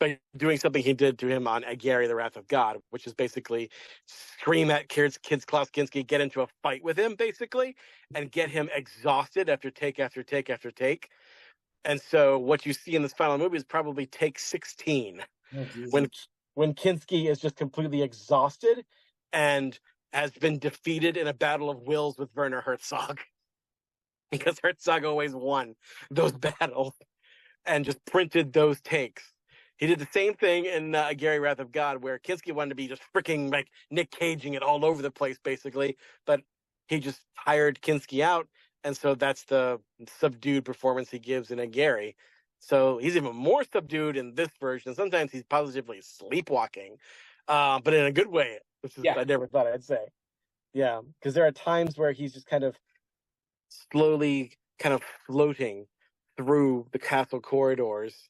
Speaker 2: by doing something he did to him on Aguirre, the Wrath of God, which is basically scream at kids Klaus Kinski, get into a fight with him, basically, and get him exhausted after take after take after take. And so what you see in this final movie is probably take 16, when Kinski is just completely exhausted and has been defeated in a battle of wills with Werner Herzog, because Herzog always won those battles and just printed those takes. He did the same thing in Gary Wrath of God, where Kinski wanted to be just freaking like Nick Caging it all over the place, basically, but he just tired Kinski out, and so that's the subdued performance he gives in Aguirre. So he's even more subdued in this version. Sometimes he's positively sleepwalking, but in a good way, which is, I never thought I'd say. Yeah, because there are times where he's just kind of slowly kind of floating through the castle corridors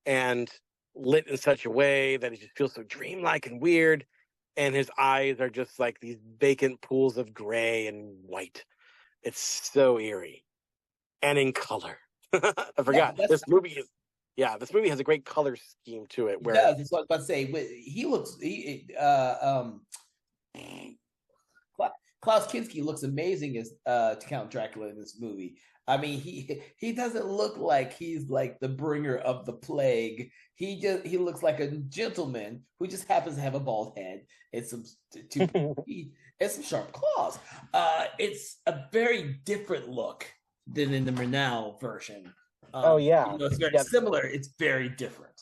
Speaker 2: and lit in such a way that he just feels so dreamlike and weird, and his eyes are just like these vacant pools of gray and white. It's so eerie, and in color. I forgot, this movie has a great color scheme to it. Where
Speaker 1: it does. That's what I was about to say. He looks. Klaus Kinski looks amazing as Count Dracula in this movie. I mean, he doesn't look like he's like the bringer of the plague. He looks like a gentleman who just happens to have a bald head and some teeth and some sharp claws. It's a very different look than in the Murnau version. It's very similar. It's very different.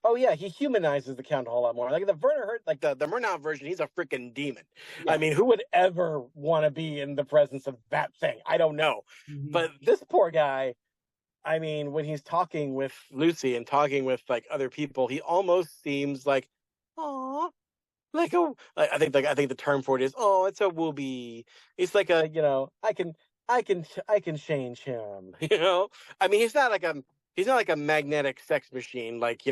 Speaker 2: Oh yeah, he humanizes the Count a whole lot more. Like the the Murnau version, he's a freaking demon. Yeah. I mean, who would ever want to be in the presence of that thing? I don't know. Mm-hmm. But this poor guy, I mean, when he's talking with Lucy and talking with like other people, he almost seems like, oh, I think the term for it is, oh, it's a wooby. It's like a, I can change him. I mean, he's not like a magnetic sex machine, like,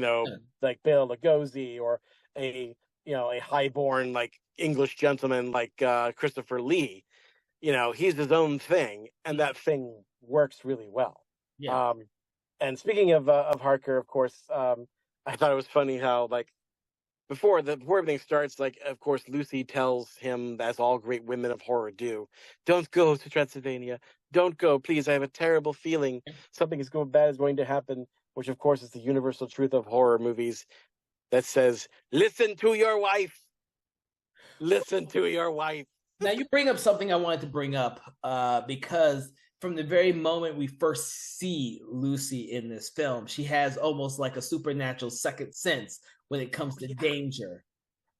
Speaker 2: like Bela Lugosi, or a a highborn like English gentleman like Christopher Lee. He's his own thing, and that thing works really well.
Speaker 1: Yeah.
Speaker 2: And speaking of Harker, of course, I thought it was funny how like before everything starts, like of course Lucy tells him, as all great women of horror do, "Don't go to Transylvania. Don't go, please. I have a terrible feeling something bad is going to happen." Which of course is the universal truth of horror movies that says, "Listen to your wife. Listen to your wife."
Speaker 1: Now you bring up something I wanted to bring up because from the very moment we first see Lucy in this film, she has almost like a supernatural second sense when it comes to danger.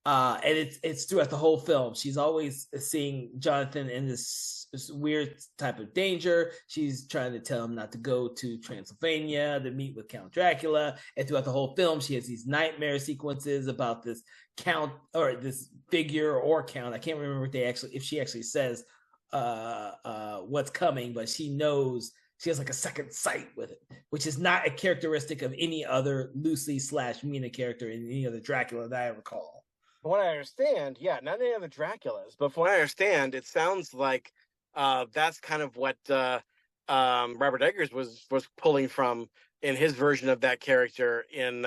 Speaker 1: And it's throughout the whole film. She's always seeing Jonathan in this weird type of danger. She's trying to tell him not to go to Transylvania to meet with Count Dracula. And throughout the whole film, she has these nightmare sequences about this count or this figure or count. I can't remember if she actually says what's coming, but she knows. She has like a second sight with it, which is not a characteristic of any other Lucy/Mina character in any other Dracula that I recall.
Speaker 2: From what I understand, not any other Draculas, but from what I understand, it sounds like that's kind of what Robert Eggers was pulling from in his version of that character in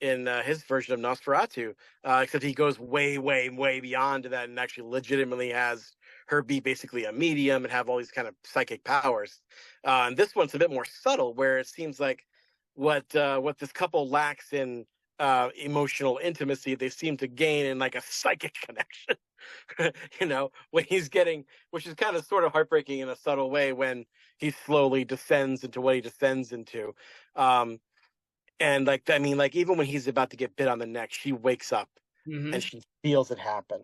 Speaker 2: his version of Nosferatu, except he goes way, way, way beyond that and actually legitimately has her be basically a medium and have all these kind of psychic powers. And this one's a bit more subtle, where it seems like what this couple lacks in emotional intimacy, they seem to gain in like a psychic connection. When he's getting, which is kind of sort of heartbreaking in a subtle way, when he slowly descends into what he descends into. And like, I mean, like even when he's about to get bit on the neck, she wakes up and she feels it happen.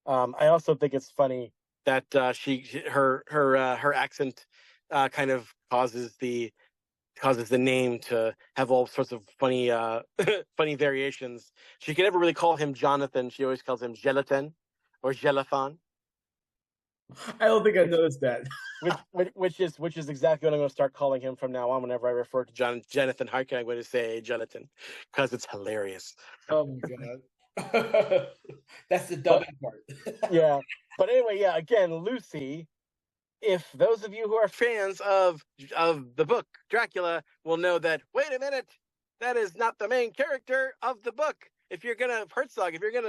Speaker 2: I also think it's funny that her accent kind of causes the name to have all sorts of funny funny variations. She can never really call him Jonathan. She always calls him Gelatin or Gelafon.
Speaker 1: I don't think I noticed that.
Speaker 2: which is exactly what I'm going to start calling him from now on. Whenever I refer to Jonathan Harker, I'm going to say Gelatin because it's hilarious.
Speaker 1: Oh my god, that's the dubbing part.
Speaker 2: Yeah, but anyway, again, Lucy. If those of you who are fans of the book Dracula will know that, wait a minute, that is not the main character of the book. If you're gonna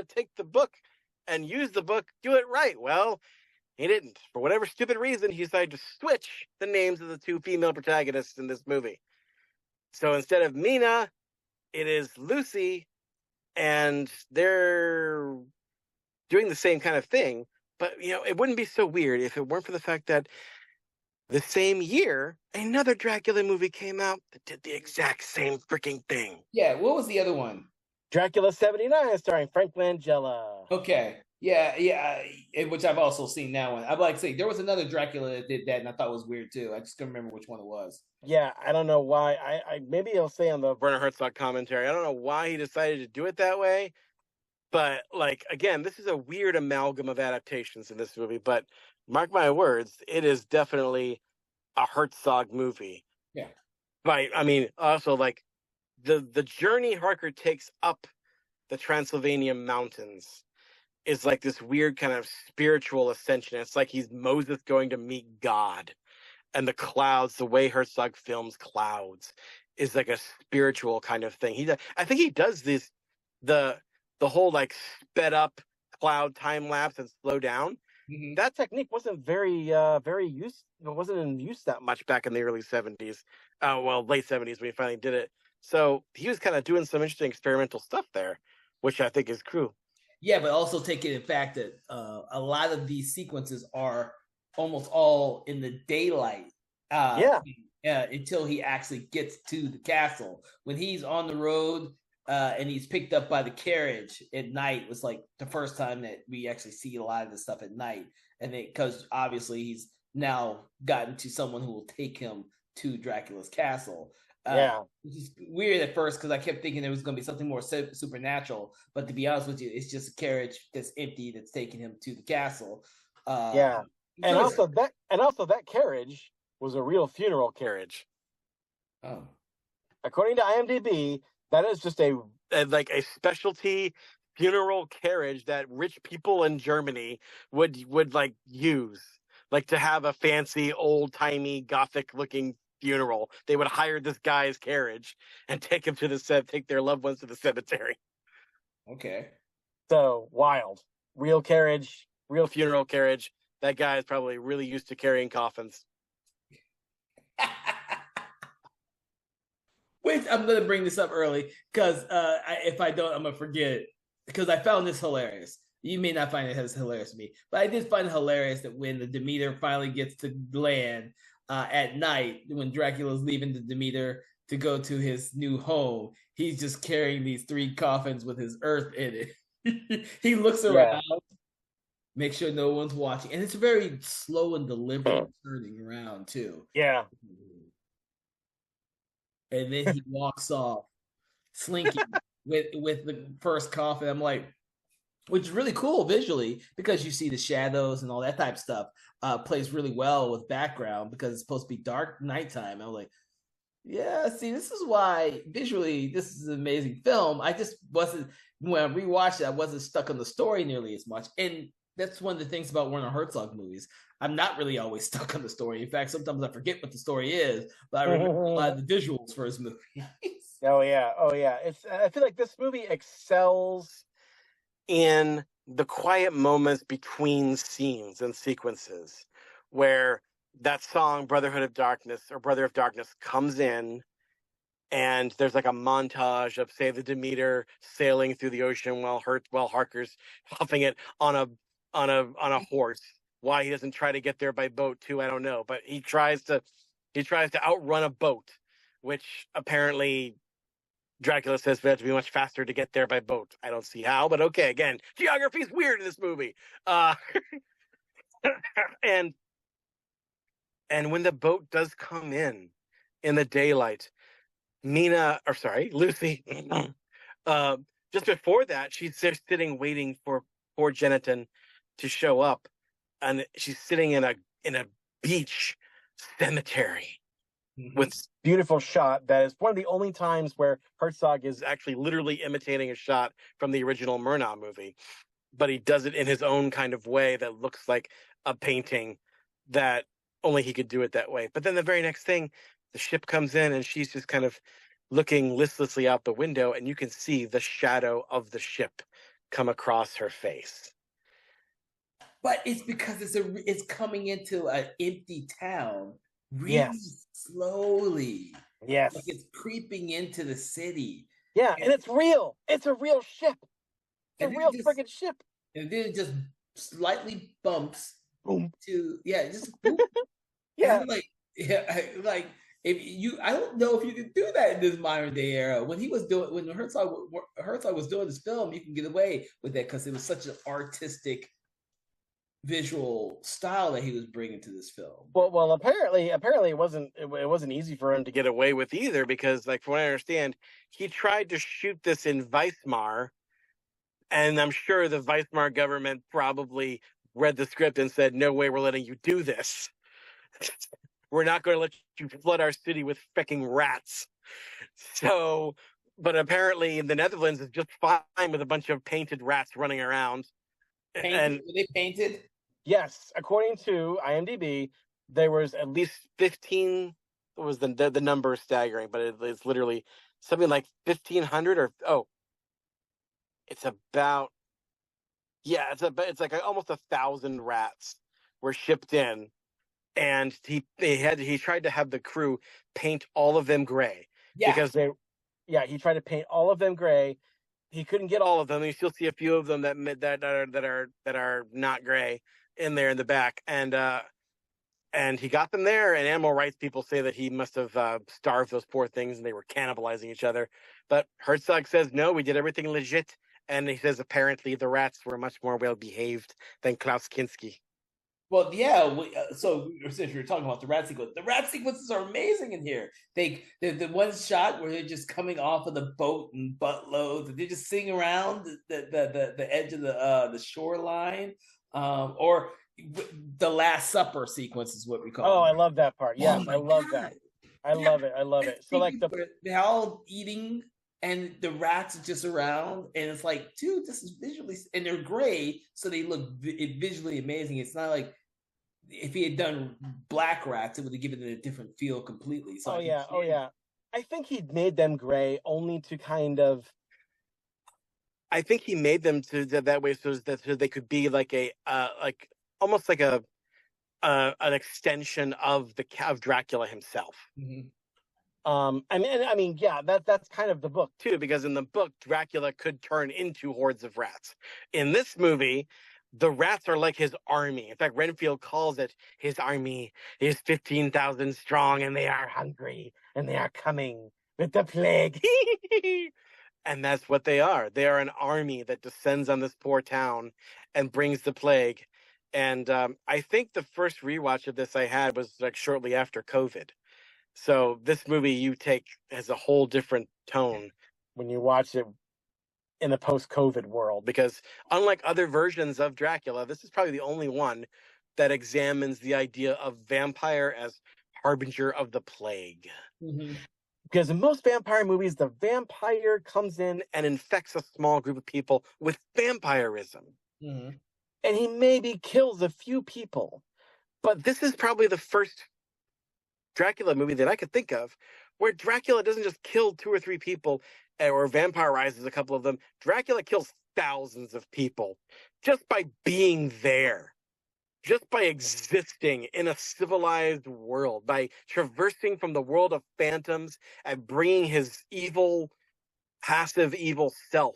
Speaker 2: take the book and use the book, do it right. Well, he didn't. For whatever stupid reason, he decided to switch the names of the two female protagonists in this movie. So instead of Mina, it is Lucy, and they're doing the same kind of thing. But, it wouldn't be so weird if it weren't for the fact that the same year, another Dracula movie came out that did the exact same freaking thing.
Speaker 1: Yeah, what was the other one?
Speaker 2: Dracula 79, starring Frank Langella.
Speaker 1: Okay. Yeah, which I've also seen that one. I'd like to say there was another Dracula that did that, and I thought it was weird too. I just couldn't remember which one it was.
Speaker 2: Yeah, I don't know why. I maybe I'll say on the Werner Herzog commentary, I don't know why he decided to do it that way. But, like, again, this is a weird amalgam of adaptations in this movie. But mark my words, it is definitely a Herzog movie.
Speaker 1: Yeah.
Speaker 2: But, I mean, also, like, the journey Harker takes up the Transylvania mountains is like this weird kind of spiritual ascension. It's like he's Moses going to meet God. And the clouds, the way Herzog films clouds, is like a spiritual kind of thing. I think he does this, the whole like sped up cloud time lapse and slow down. Mm-hmm. That technique wasn't very used. It wasn't in use that much back in the early 70s. Late 70s when he finally did it. So he was kind of doing some interesting experimental stuff there, which I think is cool.
Speaker 1: Yeah, but also taking in fact that a lot of these sequences are almost all in the daylight. Until he actually gets to the castle. When he's on the road and he's picked up by the carriage at night, was like the first time that we actually see a lot of this stuff at night. And because obviously he's now gotten to someone who will take him to Dracula's castle. Which is weird at first because I kept thinking there was going to be something more supernatural. But to be honest with you, it's just a carriage that's empty that's taking him to the castle.
Speaker 2: And also that carriage was a real funeral carriage.
Speaker 1: Oh.
Speaker 2: According to IMDb, that is just a specialty funeral carriage that rich people in Germany would like use, like to have a fancy old timey gothic looking funeral. They would hire this guy's carriage and take him to take their loved ones to the cemetery.
Speaker 1: Okay.
Speaker 2: So wild, real carriage, real funeral carriage. That guy is probably really used to carrying coffins.
Speaker 1: Wait, I'm gonna bring this up early because if I don't, I'm gonna forget it. Because I found this hilarious. You may not find it as hilarious to me, but I did find it hilarious that when the Demeter finally gets to land at night, when Dracula's leaving the Demeter to go to his new home, he's just carrying these 3 coffins with his earth in it. He looks around, make sure no one's watching, and it's very slow and deliberate turning around too.
Speaker 2: Yeah.
Speaker 1: And then he walks off, slinking with the first coffin. I'm like, which is really cool visually because you see the shadows and all that type of stuff. Plays really well with background because it's supposed to be dark nighttime. I was like, yeah, see, this is why visually this is an amazing film. I just wasn't, when I rewatched it, I wasn't stuck on the story nearly as much. And that's one of the things about Werner Herzog movies. I'm not really always stuck on the story. In fact, sometimes I forget what the story is, but I remember a lot of the visuals for his movies.
Speaker 2: Oh yeah. I feel like this movie excels in the quiet moments between scenes and sequences where that song Brotherhood of Darkness or Brother of Darkness comes in, and there's like a montage of, say, the Demeter sailing through the ocean while Harker's huffing it on a horse. Why he doesn't try to get there by boat too, I don't know, but he tries to outrun a boat, which apparently Dracula says we have to be much faster to get there by boat. I don't see how, but okay. Again, geography's weird in this movie. And when the boat does come in the daylight, Lucy, just before that, she's there sitting waiting for poor Jeniton to show up, and she's sitting in a beach cemetery. Mm-hmm. With beautiful shot that is one of the only times where Herzog is actually literally imitating a shot from the original Murnau movie, but he does it in his own kind of way that looks like a painting that only he could do it that way. But then the very next thing, the ship comes in and she's just kind of looking listlessly out the window, and you can see the shadow of the ship come across her face.
Speaker 1: But it's because it's coming into an empty town really slowly.
Speaker 2: Yes.
Speaker 1: Like it's creeping into the city.
Speaker 2: Yeah, and it's real. It's a real ship. It's a real friggin' ship.
Speaker 1: And then it just slightly bumps
Speaker 2: boom
Speaker 1: to just boom.
Speaker 2: Yeah.
Speaker 1: Like if you, I don't know if you could do that in this modern day era. When Herzog was doing this film, you can get away with that because it was such an artistic visual style that he was bringing to this film.
Speaker 2: Well, apparently it wasn't easy for him to get away with either, because, like, from what I understand, he tried to shoot this in Weimar, and I'm sure the Weimar government probably read the script and said, "No way, we're letting you do this. We're not going to let you flood our city with freaking rats." So, but apparently in the Netherlands, it's just fine with a bunch of painted rats running around.
Speaker 1: Were they painted?
Speaker 2: Yes, according to IMDb, there was at least 15. What was the number staggering? But it's literally something like 1,500 it's about it's like almost 1,000 rats were shipped in, and he tried to have the crew paint all of them gray.
Speaker 1: Yeah,
Speaker 2: because he tried to paint all of them gray. He couldn't get all of them. You still see a few of them that are not gray in there in the back, and he got them there. And animal rights people say that he must have starved those poor things and they were cannibalizing each other. But Herzog says no, we did everything legit, and he says apparently the rats were much more well behaved than Klaus Kinski.
Speaker 1: Well, yeah. So since you're talking about the rat sequences are amazing in here. The one shot where they're just coming off of the boat and buttloads, they're just sitting around the edge of the shoreline, or the Last Supper sequence is what we call.
Speaker 2: Oh, I love that part. Yes, I love that. I love it. So like
Speaker 1: they're all eating and the rats are just around, and it's like, dude, this is visually, and they're gray, so they look visually amazing. It's not like if he had done black rats, it would have given it a different feel completely. So
Speaker 2: Oh yeah, oh yeah. I think he made them gray only to kind of. I think he made them to that way so they could be like a like almost like a an extension of Dracula himself.
Speaker 1: Mm-hmm.
Speaker 2: I mean, yeah, that's kind of the book too, because in the book, Dracula could turn into hordes of rats. In this movie, the rats are like his army. In fact, Renfield calls it his army is 15,000 strong, and they are hungry, and they are coming with the plague. And that's what they are. They are an army that descends on this poor town and brings the plague. And I think the first rewatch of this I had was like shortly after COVID. So this movie you take has a whole different tone when you watch it in the post-COVID world, because unlike other versions of Dracula, this is probably the only one that examines the idea of vampire as harbinger of the plague.
Speaker 1: Mm-hmm.
Speaker 2: Because in most vampire movies, the vampire comes in and infects a small group of people with vampirism.
Speaker 1: Mm-hmm.
Speaker 2: And he maybe kills a few people. But this is probably the first Dracula movie that I could think of where Dracula doesn't just kill 2 or 3 people or vampirizes a couple of them. Dracula kills thousands of people just by being there, just by existing in a civilized world, by traversing from the world of phantoms and bringing his evil, passive evil self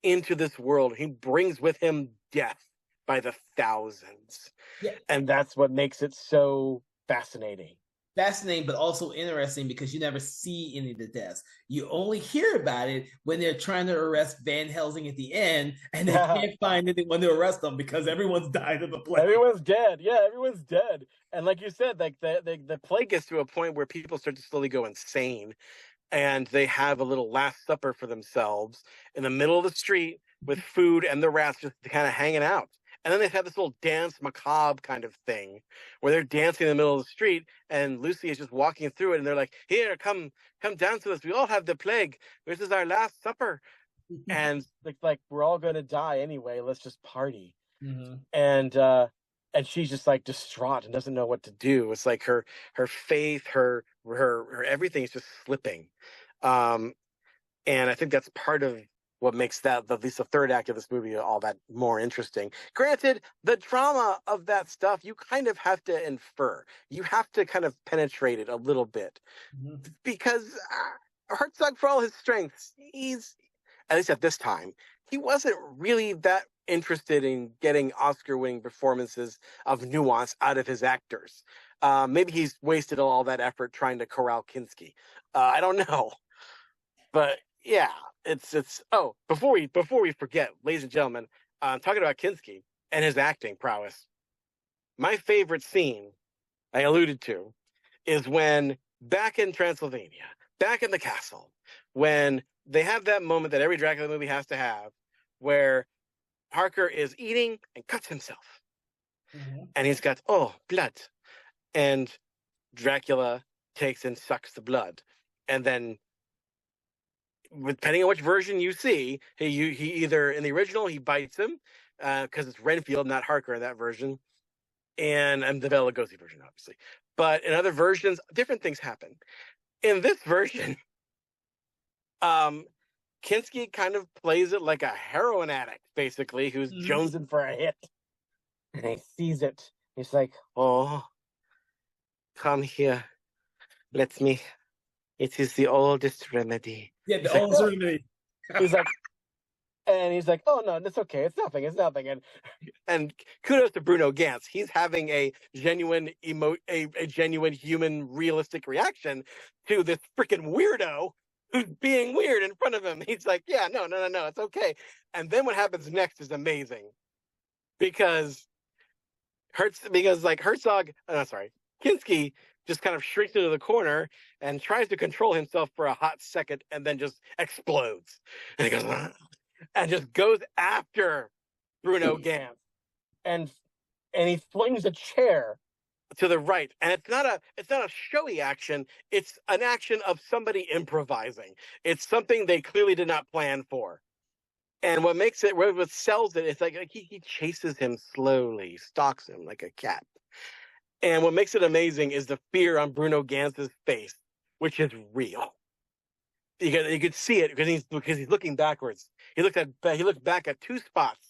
Speaker 2: into this world. He brings with him death by the thousands.
Speaker 1: Yeah.
Speaker 2: And that's what makes it so fascinating.
Speaker 1: Fascinating, but also interesting because you never see any of the deaths. You only hear about it when they're trying to arrest Van Helsing at the end, and they can't find anyone to arrest them because everyone's died of the plague.
Speaker 2: Everyone's dead. Yeah, everyone's dead. And like you said, like the plague gets to a point where people start to slowly go insane, and they have a little last supper for themselves in the middle of the street with food and the rats just kind of hanging out. And then they have this little dance macabre kind of thing where they're dancing in the middle of the street, and Lucy is just walking through it, and they're like, "Here, come dance with us. We all have the plague. This is our last supper." And it's like, we're all going to die anyway. Let's just party.
Speaker 1: Mm-hmm.
Speaker 2: And she's just like distraught and doesn't know what to do. It's like her faith, her everything is just slipping. And I think that's part of what makes that, at least the third act of this movie, all that more interesting. Granted, the drama of that stuff, you kind of have to infer. You have to kind of penetrate it a little bit. Mm-hmm. Because Herzog, for all his strengths, he's, at least at this time, he wasn't really that interested in getting Oscar-winning performances of nuance out of his actors. Maybe he's wasted all that effort trying to corral Kinski. I don't know. But yeah, it's oh, before we forget, ladies and gentlemen, talking about Kinski and his acting prowess. My favorite scene I alluded to is when back in Transylvania, back in the castle, when they have that moment that every Dracula movie has to have, where Harker is eating and cuts himself. Mm-hmm. And he's got, blood. And Dracula takes and sucks the blood. And then, depending on which version you see, he either, in the original, he bites him, because it's Renfield, not Harker in that version. And the Bela Lugosi version, obviously. But in other versions, different things happen. In this version, Kinski kind of plays it like a heroin addict, basically, who's jonesing for a hit. And he sees it. He's like, "Oh, come here. Let me. It is the oldest remedy."
Speaker 1: Yeah, the oldest remedy.
Speaker 2: He's like, "Oh no, it's okay. It's nothing. It's nothing." And kudos to Bruno Gantz. He's having a genuine a genuine human, realistic reaction to this freaking weirdo who's being weird in front of him. He's like, "Yeah, no, it's okay." And then what happens next is amazing, because Kinski just kind of shrinks into the corner and tries to control himself for a hot second, and then just explodes. And he goes, and just goes after Bruno Gantz, and he flings a chair to the right, and it's not a showy action. It's an action of somebody improvising. It's something they clearly did not plan for. And what makes it, what sells it, it's like he chases him slowly, stalks him like a cat. And what makes it amazing is the fear on Bruno Gantz's face, which is real. You could see it because he's looking backwards. He looked back at two spots,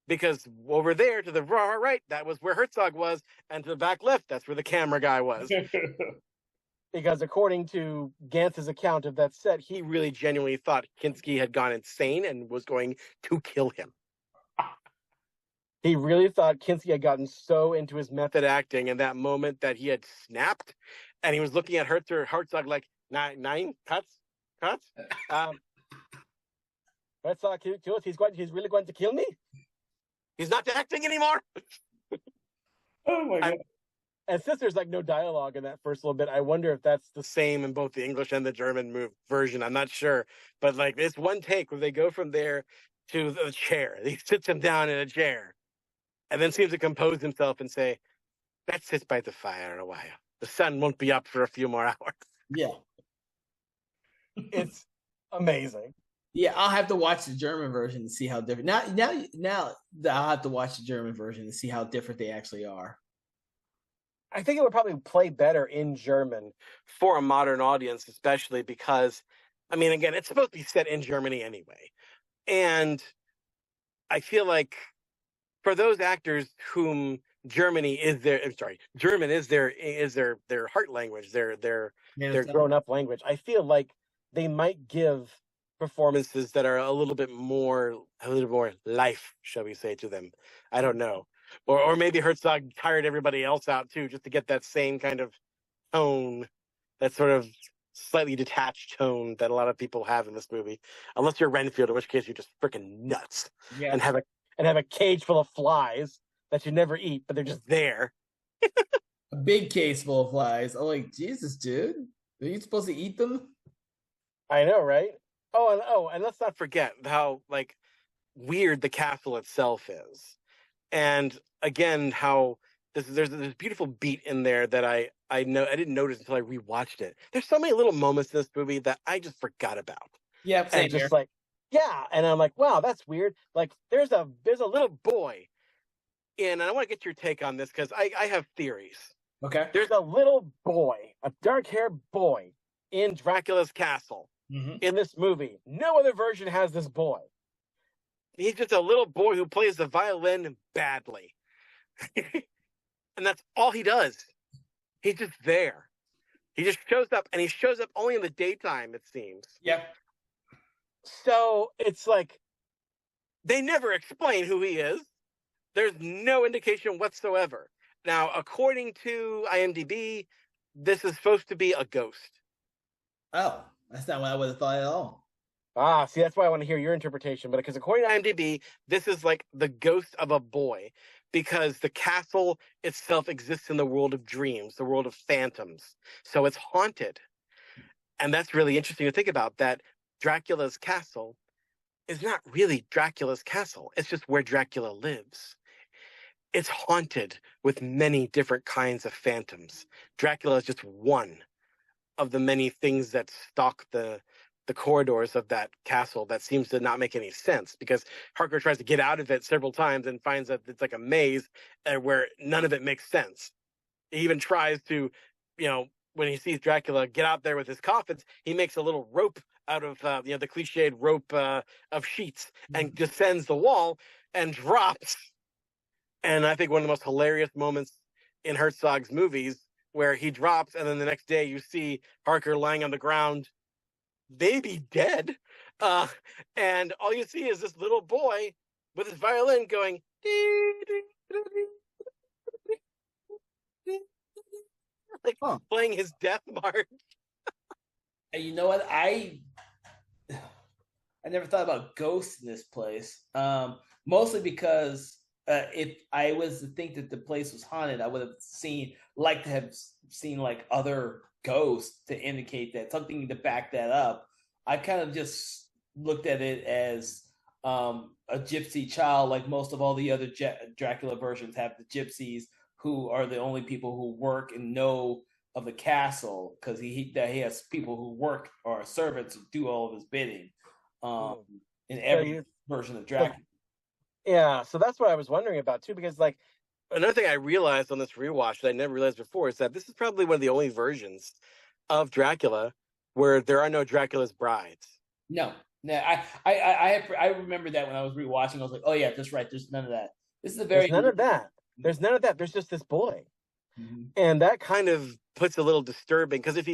Speaker 2: because over there to the right, that was where Herzog was, and to the back left, that's where the camera guy was. Because according to Gantz's account of that set, he really genuinely thought Kinski had gone insane and was going to kill him. He really thought Kinski had gotten so into his method acting in that moment that he had snapped, and he was looking at Herzog like, nine cuts? Herzog, he's really going to kill me? He's not acting anymore.
Speaker 1: Oh my God.
Speaker 2: And since there's like no dialogue in that first little bit, I wonder if that's the same in both the English and the German version. I'm not sure. But like it's one take where they go from there to the chair. He sits him down in a chair and then seems to compose himself and say, let's sit by the fire a while. The sun won't be up for a few more hours.
Speaker 1: Yeah.
Speaker 2: It's amazing.
Speaker 1: Yeah, I'll have to watch the German version to see how different. Now I'll have to watch the German version to see how different they actually are.
Speaker 2: I think it would probably play better in German for a modern audience, especially because, I mean, again, it's supposed to be set in Germany anyway. And I feel like for those actors whom German is their heart language, their grown up language, I feel like they might give performances that are a little bit more life, shall we say, to them. I don't know. Or maybe Herzog tired everybody else out too, just to get that same kind of tone, that sort of slightly detached tone that a lot of people have in this movie. Unless you're Renfield, in which case you're just freaking nuts.
Speaker 1: Yeah.
Speaker 2: And have a cage full of flies that you never eat, but they're just there.
Speaker 1: A big case full of flies. Oh, like Jesus, dude, are you supposed to eat them?
Speaker 2: I know, right? And let's not forget how like weird the castle itself is. And again, how there's this beautiful beat in there that I didn't notice until I rewatched it. There's so many little moments in this movie that I just forgot about.
Speaker 1: Yeah, same
Speaker 2: and just
Speaker 1: here.
Speaker 2: like, yeah, and I'm like, wow, that's weird. Like, there's a little boy, and I want to get your take on this because I have theories.
Speaker 1: Okay.
Speaker 2: There's a little boy, a dark-haired boy, in Dracula's castle in this movie. No other version has this boy. He's just a little boy who plays the violin badly. And that's all he does. He's just there. He just shows up, and he shows up only in the daytime, it seems.
Speaker 1: Yep.
Speaker 2: So it's like they never explain who he is. There's no indication whatsoever. Now, according to IMDb, this is supposed to be a ghost.
Speaker 1: Oh, that's not what I would have thought at all.
Speaker 2: See, that's why I want to hear your interpretation. But because according to IMDb, this is like the ghost of a boy, because the castle itself exists in the world of dreams, the world of phantoms. So it's haunted. And that's really interesting to think about, that Dracula's castle is not really Dracula's castle. It's just where Dracula lives. It's haunted with many different kinds of phantoms. Dracula is just one of the many things that stalk the corridors of that castle that seems to not make any sense, because Harker tries to get out of it several times and finds that it's like a maze where none of it makes sense. He even tries to, when he sees Dracula get out there with his coffins, he makes a little rope out of, the cliched rope of sheets and descends the wall and drops. And I think one of the most hilarious moments in Herzog's movies, where he drops and then the next day you see Harker lying on the ground, maybe dead, and all you see is this little boy with his violin going like playing his death march.
Speaker 1: And you know what? I never thought about ghosts in this place. Mostly because if I was to think that the place was haunted, I would have liked to have seen like other ghosts to indicate that, something to back that up. I kind of just looked at it as a gypsy child, like most of all the other Dracula versions have the gypsies who are the only people who work and know of the castle, because he has people who work or servants who do all of his bidding. Um, in every version of Dracula.
Speaker 2: Yeah, so that's what I was wondering about too, because like another thing I realized on this rewatch that I never realized before is that this is probably one of the only versions of Dracula where there are no Dracula's brides.
Speaker 1: No, I remember that when I was rewatching. I was like, oh yeah, that's right. There's none of that. This is a very
Speaker 2: There's none of that. There's none of that. There's just this boy, and that kind of puts a little disturbing, because if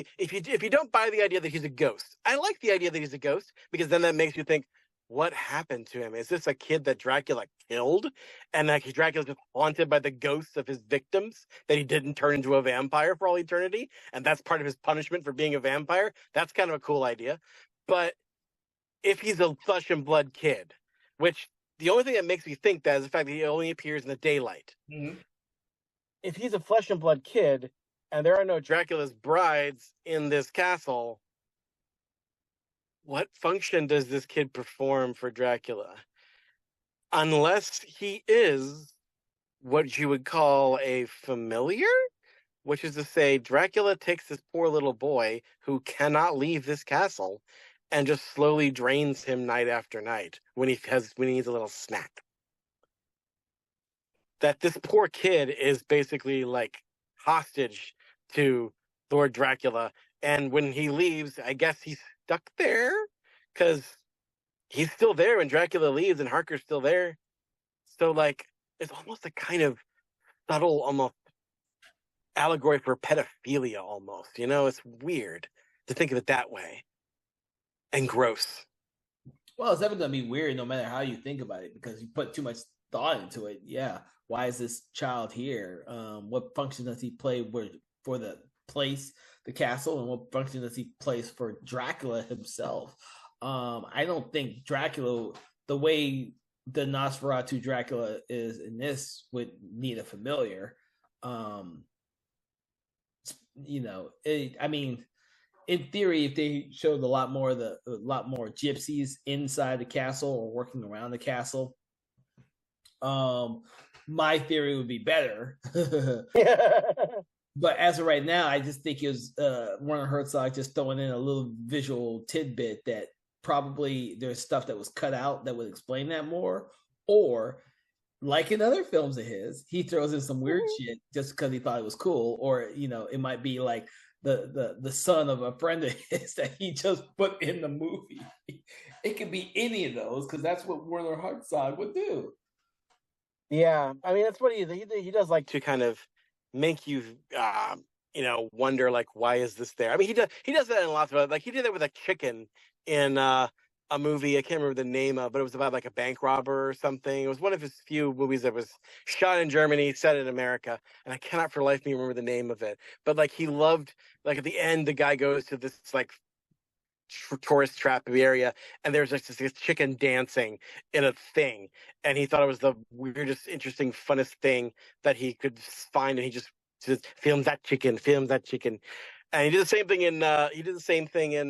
Speaker 2: you don't buy the idea that he's a ghost, I like the idea that he's a ghost, because then that makes you think, what happened to him? Is this a kid that Dracula killed, and that Dracula's just haunted by the ghosts of his victims that he didn't turn into a vampire for all eternity, and that's part of his punishment for being a vampire? That's kind of a cool idea. But if he's a flesh and blood kid, which the only thing that makes me think that is the fact that he only appears in the daylight.
Speaker 1: Mm-hmm.
Speaker 2: If he's a flesh and blood kid and there are no Dracula's brides in this castle, what function does this kid perform for Dracula? Unless he is what you would call a familiar, which is to say Dracula takes this poor little boy who cannot leave this castle and just slowly drains him night after night when he needs a little snack. That this poor kid is basically like hostage to Lord Dracula, and when he leaves, I guess he's stuck there because he's still there when Dracula leaves, and Harker's still there. So like, it's almost a kind of subtle, almost allegory for pedophilia, almost. It's weird to think of it that way. And gross.
Speaker 1: Well, it's never going to be weird no matter how you think about it, because you put too much thought into it. Yeah. Why is this child here? What function does he play for the place, the castle, and what function does he play for Dracula himself? I don't think Dracula, the way the Nosferatu Dracula is in this, would need a familiar. I mean, in theory, if they showed a lot more gypsies inside the castle or working around the castle, my theory would be better. But as of right now, I just think it was Werner Herzog just throwing in a little visual tidbit that probably there's stuff that was cut out that would explain that more, or like in other films of his, he throws in some weird shit just because he thought it was cool, or it might be like the son of a friend of his that he just put in the movie. It could be any of those, because that's what Werner Herzog would do.
Speaker 2: Yeah, I mean, that's what he does, like to kind of make you wonder, like, why is this there? I mean, he does that in lots of, like, he did that with a chicken in a movie I can't remember the name of, but it was about like a bank robber or something. It was one of his few movies that was shot in Germany, set in America, and I cannot for life me remember the name of it. But like, he loved, like, at the end, the guy goes to this like tourist trap area, and there's like this chicken dancing in a thing, and he thought it was the weirdest, interesting, funnest thing that he could find, and he just filmed that chicken, and he did the same thing in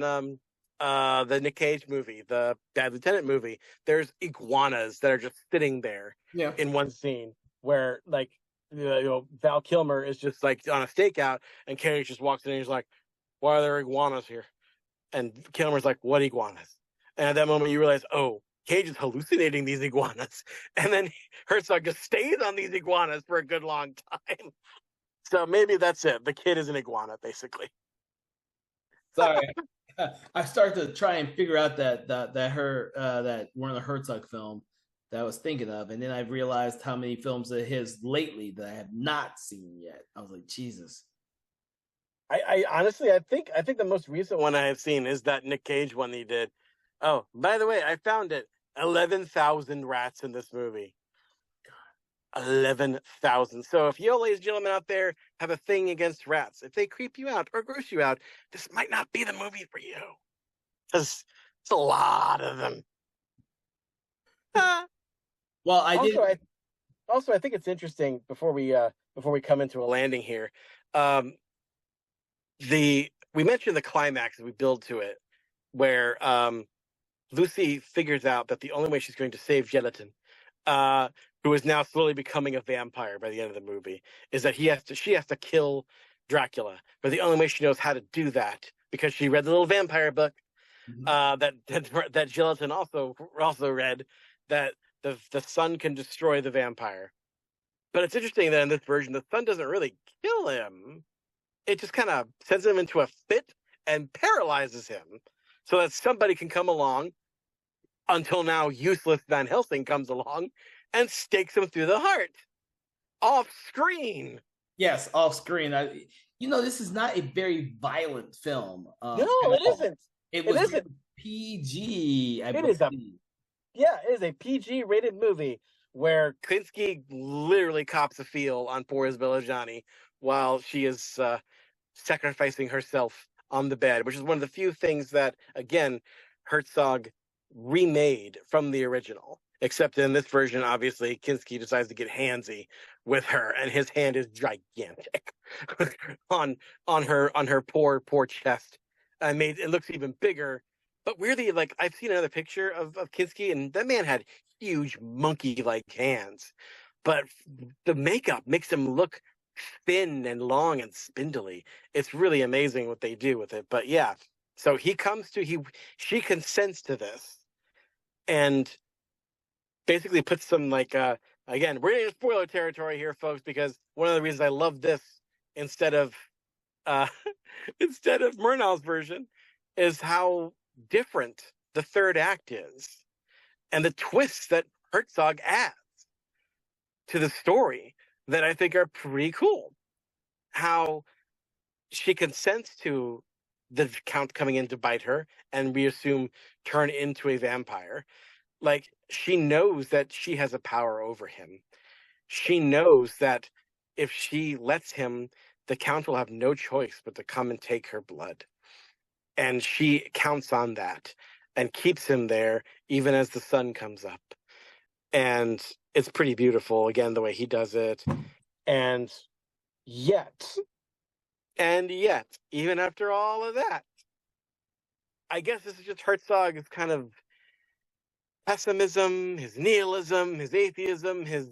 Speaker 2: the Nick Cage movie, the Bad Lieutenant movie. There's iguanas that are just sitting there in one scene where, like, Val Kilmer is just like on a stakeout, and Cage just walks in and he's like, "Why are there iguanas here?" And Kilmer's like, "What iguanas?" And at that moment, you realize, oh, Cage is hallucinating these iguanas. And then Herzog just stays on these iguanas for a good long time. So maybe that's it. The kid is an iguana, basically.
Speaker 1: Sorry. I started to try and figure out that Werner Herzog film that I was thinking of, and then I realized how many films of his lately that I have not seen yet. I was like, Jesus.
Speaker 2: I honestly, I think the most recent one I have seen is that Nick Cage one he did. Oh, by the way, I found it. 11,000 rats in this movie. 11,000. So if you, ladies and gentlemen out there, have a thing against rats, if they creep you out or gross you out, this might not be the movie for you, because it's a lot of them.
Speaker 1: Well,
Speaker 2: I think it's interesting before we come into a landing here. We mentioned the climax as we build to it, where Lucy figures out that the only way she's going to save Gelatin who is now slowly becoming a vampire by the end of the movie, is that she has to kill Dracula, but the only way she knows how to do that, because she read the little vampire book that Gelatin also read, that the sun can destroy the vampire. But it's interesting that in this version, the sun doesn't really kill him. It just kind of sends him into a fit and paralyzes him so that somebody can come along, until now useless Van Helsing comes along and stakes him through the heart off screen.
Speaker 1: Yes, off screen. This is not a very violent film.
Speaker 2: No, it isn't.
Speaker 1: It isn't PG.
Speaker 2: It is a PG rated movie where Kinski literally cops a feel on poor Isabella Gianni while she is sacrificing herself on the bed, which is one of the few things that, again, Herzog remade from the original. Except in this version, obviously, Kinski decides to get handsy with her, and his hand is gigantic on her poor chest. It looks even bigger. But weirdly, like, I've seen another picture of Kinski, and that man had huge monkey-like hands. But the makeup makes him look thin and long and spindly. It's really amazing what they do with it. But yeah, so she consents to this, and basically puts some, like, again, we're in spoiler territory here, folks, because one of the reasons I love this instead of Murnau's version is how different the third act is, and the twists that Herzog adds to the story that I think are pretty cool. How she consents to the Count coming in to bite her, and we assume turn into a vampire. Like, she knows that she has a power over him. She knows that if she lets him, the Count will have no choice but to come and take her blood. And she counts on that and keeps him there even as the sun comes up. And it's pretty beautiful, again, the way he does it. And yet, even after all of that, I guess this is just Herzog's kind of pessimism, his nihilism, his atheism, his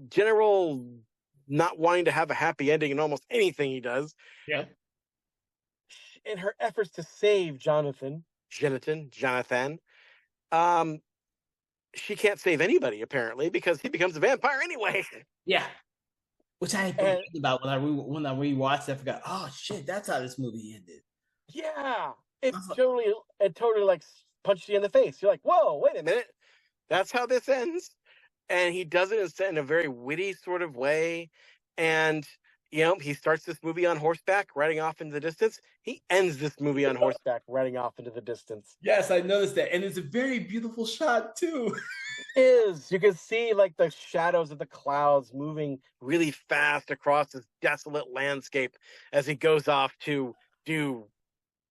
Speaker 2: general not wanting to have a happy ending in almost anything he does.
Speaker 1: Yeah.
Speaker 2: In her efforts to save Jonathan, she can't save anybody, apparently, because he becomes a vampire anyway.
Speaker 1: Yeah. Which I forgot about when I rewatched it. I forgot, oh shit, that's how this movie ended.
Speaker 2: Yeah. It totally like punched you in the face. You're like, whoa, wait a minute. That's how this ends. And he does it in a very witty sort of way. And, he starts this movie on horseback, riding off into the distance. He ends this movie on horseback, riding off into the distance.
Speaker 1: Yes, I noticed that. And it's a very beautiful shot, too.
Speaker 2: It is. You can see, like, the shadows of the clouds moving really fast across this desolate landscape as he goes off to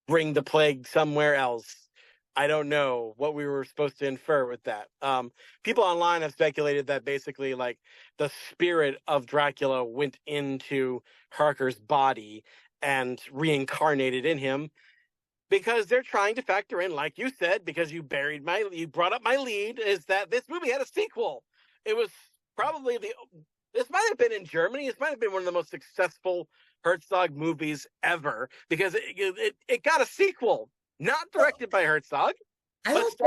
Speaker 2: bring the plague somewhere else. I don't know what we were supposed to infer with that. People online have speculated that basically, like, the spirit of Dracula went into Harker's body and reincarnated in him, because they're trying to factor in, like you said, because you brought up my lead, is that this movie had a sequel. It was probably this might have been in Germany. This might have been one of the most successful Herzog movies ever, because it got a sequel. Not directed by Herzog.
Speaker 1: I don't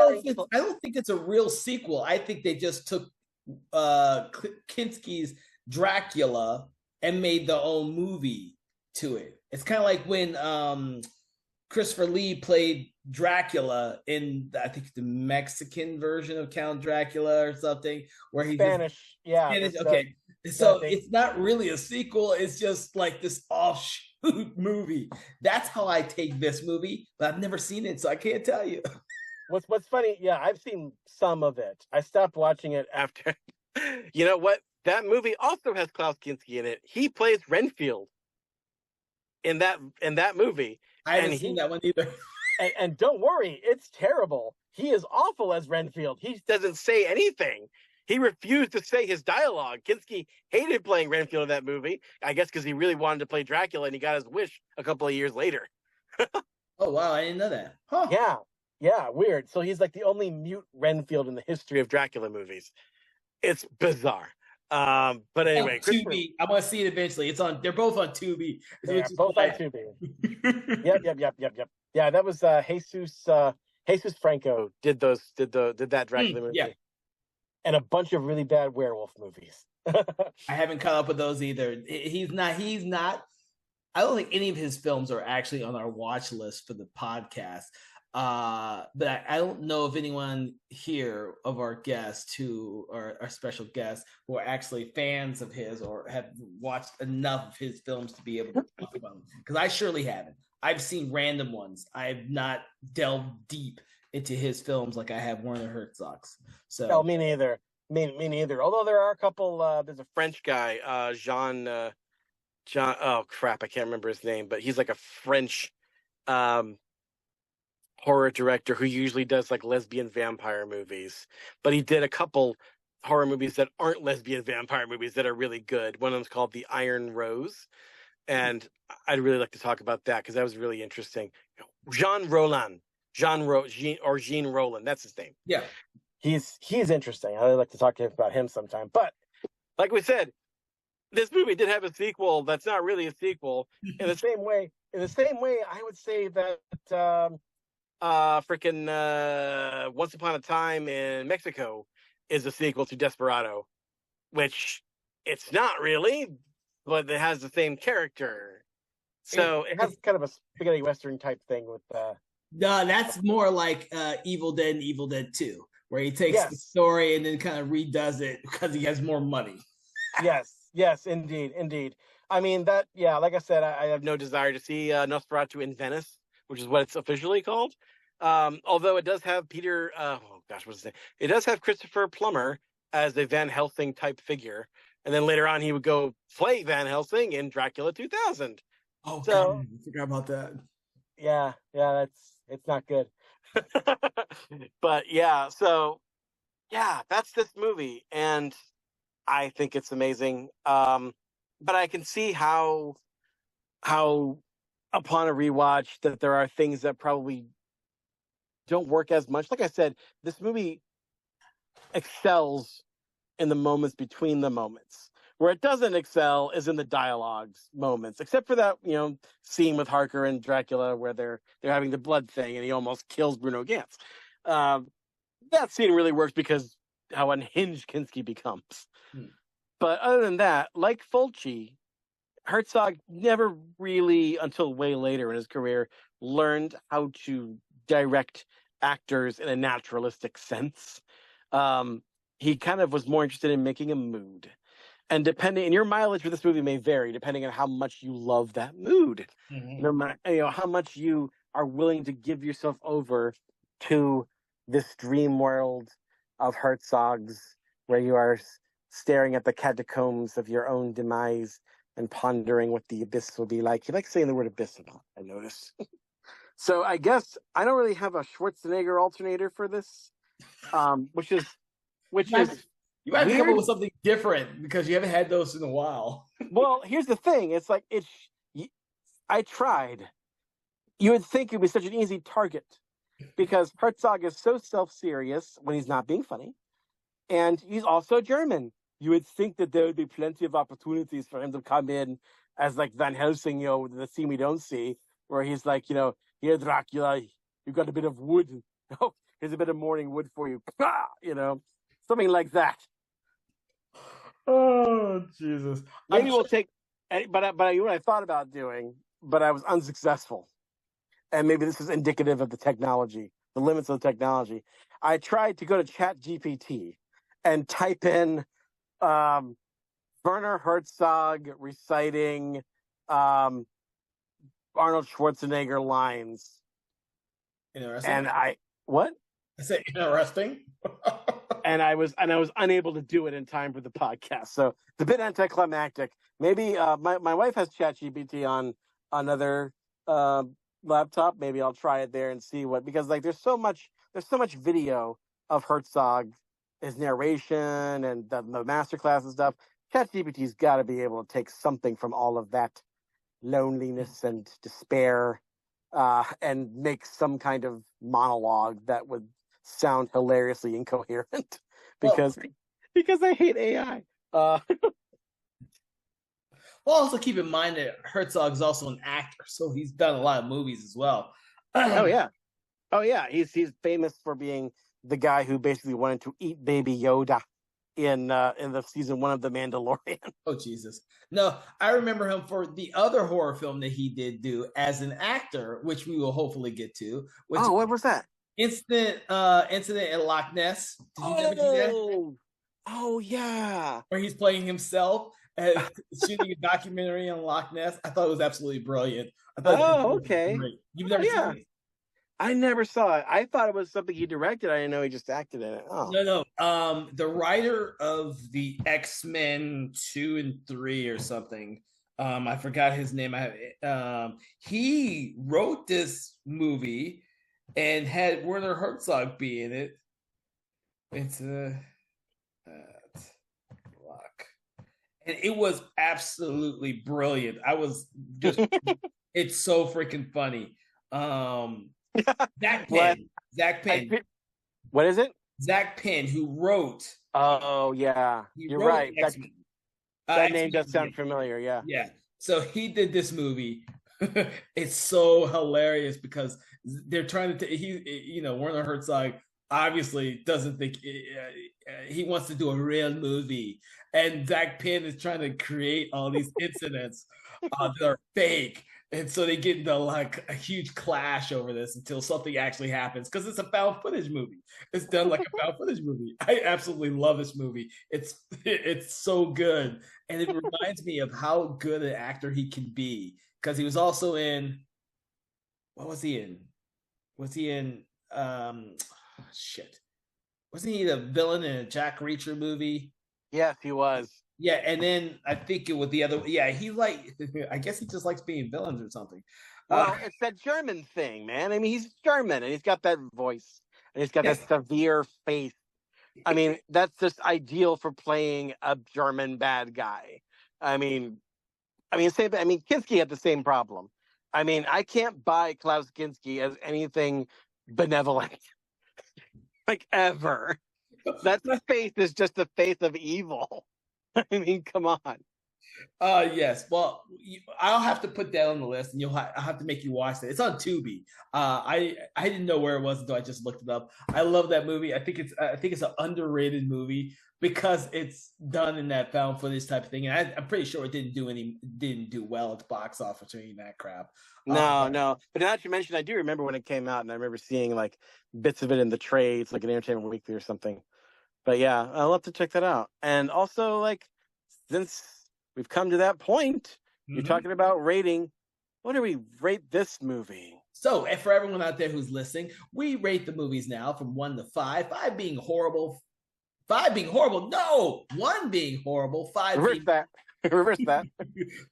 Speaker 1: think it's a real sequel. I think they just took Kinski's Dracula and made their own movie to it. It's kind of like when Christopher Lee played Dracula in, I think, the Mexican version of Count Dracula or something, where he
Speaker 2: Spanish.
Speaker 1: Okay, so it's not really a sequel. It's just like this offshoot movie. That's how I take this movie, but I've never seen it, so I can't tell you.
Speaker 2: What's funny? Yeah, I've seen some of it. I stopped watching it after. You know what? That movie also has Klaus Kinski in it. He plays Renfield in that movie.
Speaker 1: I haven't seen that one either.
Speaker 2: And don't worry, it's terrible. He is awful as Renfield. He doesn't say anything. He refused to say his dialogue. Kinski hated playing Renfield in that movie, I guess because he really wanted to play Dracula, and he got his wish a couple of years later.
Speaker 1: Oh, wow, I didn't know that. Huh.
Speaker 2: Yeah, weird. So he's like the only mute Renfield in the history of Dracula movies. It's bizarre. But anyway, Christopher.
Speaker 1: Tubi. I want to see it eventually. It's on. They're both on Tubi.
Speaker 2: They're both on Tubi. Yep. Yeah, that was Jesus Franco did that Dracula movie.
Speaker 1: Yeah.
Speaker 2: And a bunch of really bad werewolf movies.
Speaker 1: I haven't caught up with those either. He's not. I don't think any of his films are actually on our watch list for the podcast. But I don't know if anyone here of our guests who are our special guests who are actually fans of his or have watched enough of his films to be able to talk about them. Because I surely haven't. I've seen random ones. I've not delved deep into his films like I have Werner Herzog's. So
Speaker 2: no, me neither. Me neither. Although there are a couple. There's a French guy, Jean. Oh crap, I can't remember his name, but he's like a French horror director who usually does like lesbian vampire movies. But he did a couple horror movies that aren't lesbian vampire movies that are really good. One of them's called The Iron Rose, and I'd really like to talk about that because that was really interesting. Jean Roland, Jean Roland, that's his name.
Speaker 1: Yeah,
Speaker 2: he's interesting. I'd like to talk to him about him sometime. But like we said, this movie did have a sequel that's not really a sequel. In the same way, I would say that Once Upon a Time in Mexico is a sequel to Desperado, which it's not really, but it has the same character. So it has kind of a spaghetti western type thing with
Speaker 1: no, that's more like Evil Dead and Evil Dead 2, where he takes the story and then kind of redoes it because he has more money.
Speaker 2: Yes, indeed. I mean, that, yeah, like I said, I have no desire to see Nosferatu in Venice, which is what it's officially called. Although it does have what's his name? It does have Christopher Plummer as a Van Helsing type figure. And then later on, he would go play Van Helsing in Dracula 2000.
Speaker 1: Oh, so, God, I forgot about that.
Speaker 2: Yeah, it's not good. But yeah, so yeah, that's this movie. And I think it's amazing. But I can see how upon a rewatch that there are things that probably don't work as much. Like I said, this movie excels in the moments between the moments. Where it doesn't excel is in the dialogues moments, except for that, scene with Harker and Dracula where they're having the blood thing and he almost kills Bruno Ganz. That scene really works because how unhinged Kinski becomes. But other than that, like Fulci, Herzog never really, until way later in his career, learned how to direct actors in a naturalistic sense. He kind of was more interested in making a mood. And your mileage for this movie may vary depending on how much you love that mood. Mm-hmm. How much you are willing to give yourself over to this dream world of Herzog's, where you are staring at the catacombs of your own demise and pondering what the abyss will be like. He likes saying the word abyss a lot, I notice. So I guess I don't really have a Schwarzenegger alternator for this, which is
Speaker 1: you might have to come up with something different because you haven't had those in a while.
Speaker 2: Well, here's the thing. It's like I tried. You would think it'd be such an easy target because Herzog is so self-serious when he's not being funny, and he's also German. You would think that there would be plenty of opportunities for him to come in as like Van Helsing, the scene we don't see, where he's like, here, Dracula, you've got a bit of wood. Oh, here's a bit of morning wood for you. Something like that.
Speaker 1: Oh, Jesus.
Speaker 2: Maybe we'll take, but what I thought about doing, but I was unsuccessful. And maybe this is indicative of the technology, the limits of the technology. I tried to go to ChatGPT and type in Werner Herzog reciting Arnold Schwarzenegger lines.
Speaker 1: Interesting.
Speaker 2: And I
Speaker 1: said interesting.
Speaker 2: and I was unable to do it in time for the podcast. So it's a bit anticlimactic. Maybe my wife has ChatGPT on another laptop. Maybe I'll try it there and see because there's so much video of Herzog, his narration and the masterclass and stuff. ChatGPT's got to be able to take something from all of that loneliness and despair and make some kind of monologue that would sound hilariously incoherent because I hate AI.
Speaker 1: Well, also keep in mind that Herzog is also an actor, so he's done a lot of movies as well.
Speaker 2: Oh yeah, He's famous for being the guy who basically wanted to eat Baby Yoda in the season 1 of The Mandalorian.
Speaker 1: Oh Jesus! No, I remember him for the other horror film that he did do as an actor, which we will hopefully get to. Which
Speaker 2: what was that?
Speaker 1: Incident at Loch Ness. Did you ever see that?
Speaker 2: Oh yeah.
Speaker 1: Where he's playing himself and shooting a documentary on Loch Ness. I thought it was absolutely brilliant. I thought it was
Speaker 2: okay.
Speaker 1: great. You've never seen it?
Speaker 2: I never saw it. I thought it was something he directed. I didn't know he just acted in it. Oh.
Speaker 1: No. The writer of the X-Men 2 and 3 or something. I forgot his name. He wrote this movie and had Werner Herzog be in it. It's a luck. And it was absolutely brilliant. I was just it's so freaking funny. Zach Penn.
Speaker 2: What is it?
Speaker 1: Zach Penn, who wrote.
Speaker 2: Oh yeah, you're right. That name does sound familiar. Yeah.
Speaker 1: Yeah. So he did this movie. It's so hilarious because they're trying to. Werner Herzog obviously doesn't think he wants to do a real movie, and Zach Penn is trying to create all these incidents that are fake. And so they get into like a huge clash over this until something actually happens because it's a found footage movie. It's done like a found footage movie. I absolutely love this movie. It's so good, and it reminds me of how good an actor he can be because he was also in. What was he in? Was he in? Shit. Wasn't he the villain in a Jack Reacher movie?
Speaker 2: Yes, he was.
Speaker 1: Yeah, and then I think it was the other. Yeah, I guess he just likes being villains or something.
Speaker 2: Well, it's that German thing, man. I mean, he's German, and he's got that voice, and he's got that severe face. I mean, that's just ideal for playing a German bad guy. Kinski had the same problem. I mean, I can't buy Klaus Kinski as anything benevolent, like ever. That face is just the face of evil. I mean, come on.
Speaker 1: Yes. Well, I'll have to put that on the list, and I'll have to make you watch it. It's on Tubi. I didn't know where it was until I just looked it up. I love that movie. I think it's an underrated movie because it's done in that found footage type of thing, and I'm pretty sure it didn't do well at the box office or any of that crap.
Speaker 2: No. But now that you mentioned, I do remember when it came out, and I remember seeing like bits of it in the trades, like an Entertainment Weekly or something. But yeah, I'll have to check that out. And also, like, since we've come to that point, you're talking about rating. What do we rate this movie?
Speaker 1: So, and for everyone out there who's listening, we rate the movies now from 1 to 5. 5 being horrible. 5 being horrible. No, 1 being horrible. 5
Speaker 2: Reverse that.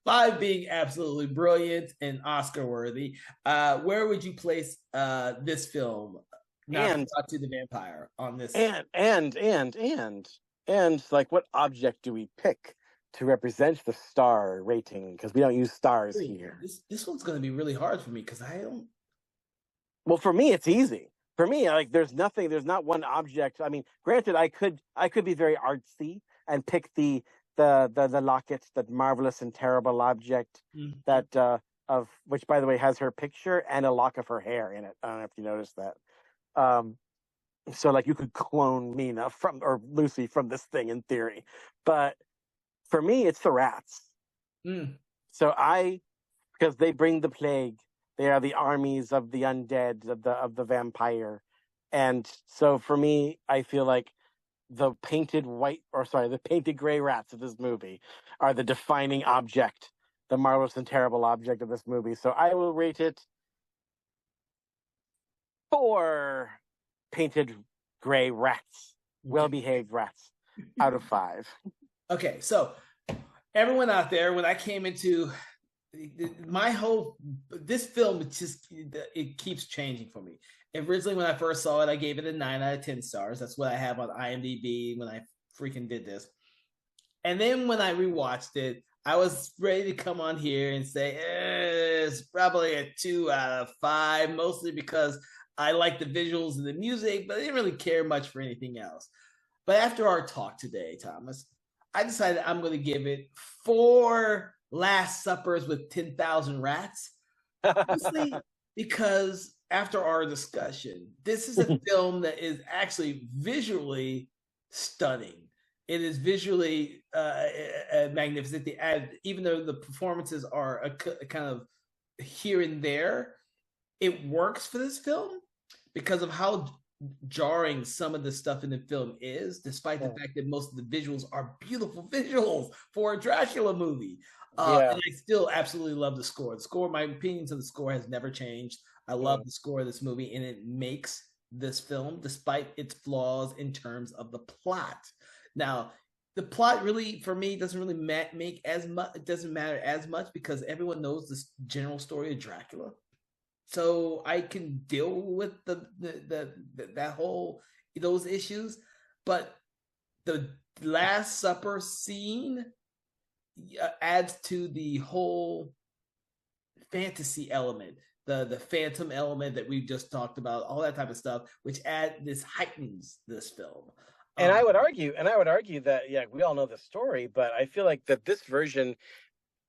Speaker 1: 5 being absolutely brilliant and Oscar worthy. Where would you place this film? Not to the Vampire on this.
Speaker 2: And like, what object do we pick to represent the star rating? Because we don't use stars here.
Speaker 1: This one's going to be really hard for me because I don't.
Speaker 2: Well, for me, it's easy. For me, like, there's not one object. I mean, granted, I could be very artsy and pick the locket, that marvelous and terrible object that of which, by the way, has her picture and a lock of her hair in it. I don't know if you noticed that. So like you could clone Mina or Lucy from this thing in theory, but for me it's the rats. So because they bring the plague, they are the armies of the undead, of the vampire, and so for me I feel like the painted gray rats of this movie are the defining object, the marvelous and terrible object of this movie. So I will rate it 4 painted gray rats, well-behaved rats, out of 5.
Speaker 1: Okay, so everyone out there, when I came into this film, it keeps changing for me. Originally, when I first saw it, I gave it a 9 out of 10 stars. That's what I have on IMDb when I freaking did this. And then when I rewatched it, I was ready to come on here and say, this probably a 2 out of 5, mostly because I like the visuals and the music, but I didn't really care much for anything else. But after our talk today, Thomas, I decided I'm going to give it 4 Last Suppers with 10,000 rats. Mostly because after our discussion, this is a film that is actually visually stunning. It is visually magnificent. Even though the performances are a kind of here and there, it works for this film because of how jarring some of the stuff in the film is, despite the fact that most of the visuals are beautiful visuals for a Dracula movie. And I still absolutely love the score. The score, my opinions of the score has never changed. I love the score of this movie, and it makes this film, despite its flaws in terms of the plot. Now, the plot really, for me, doesn't really make as much. It doesn't matter as much because everyone knows this general story of Dracula, so I can deal with that whole those issues. But the Last Supper scene adds to the whole fantasy element, the phantom element that we've just talked about, all that type of stuff, which heightens this film.
Speaker 2: And I would argue that we all know the story, but I feel like that this version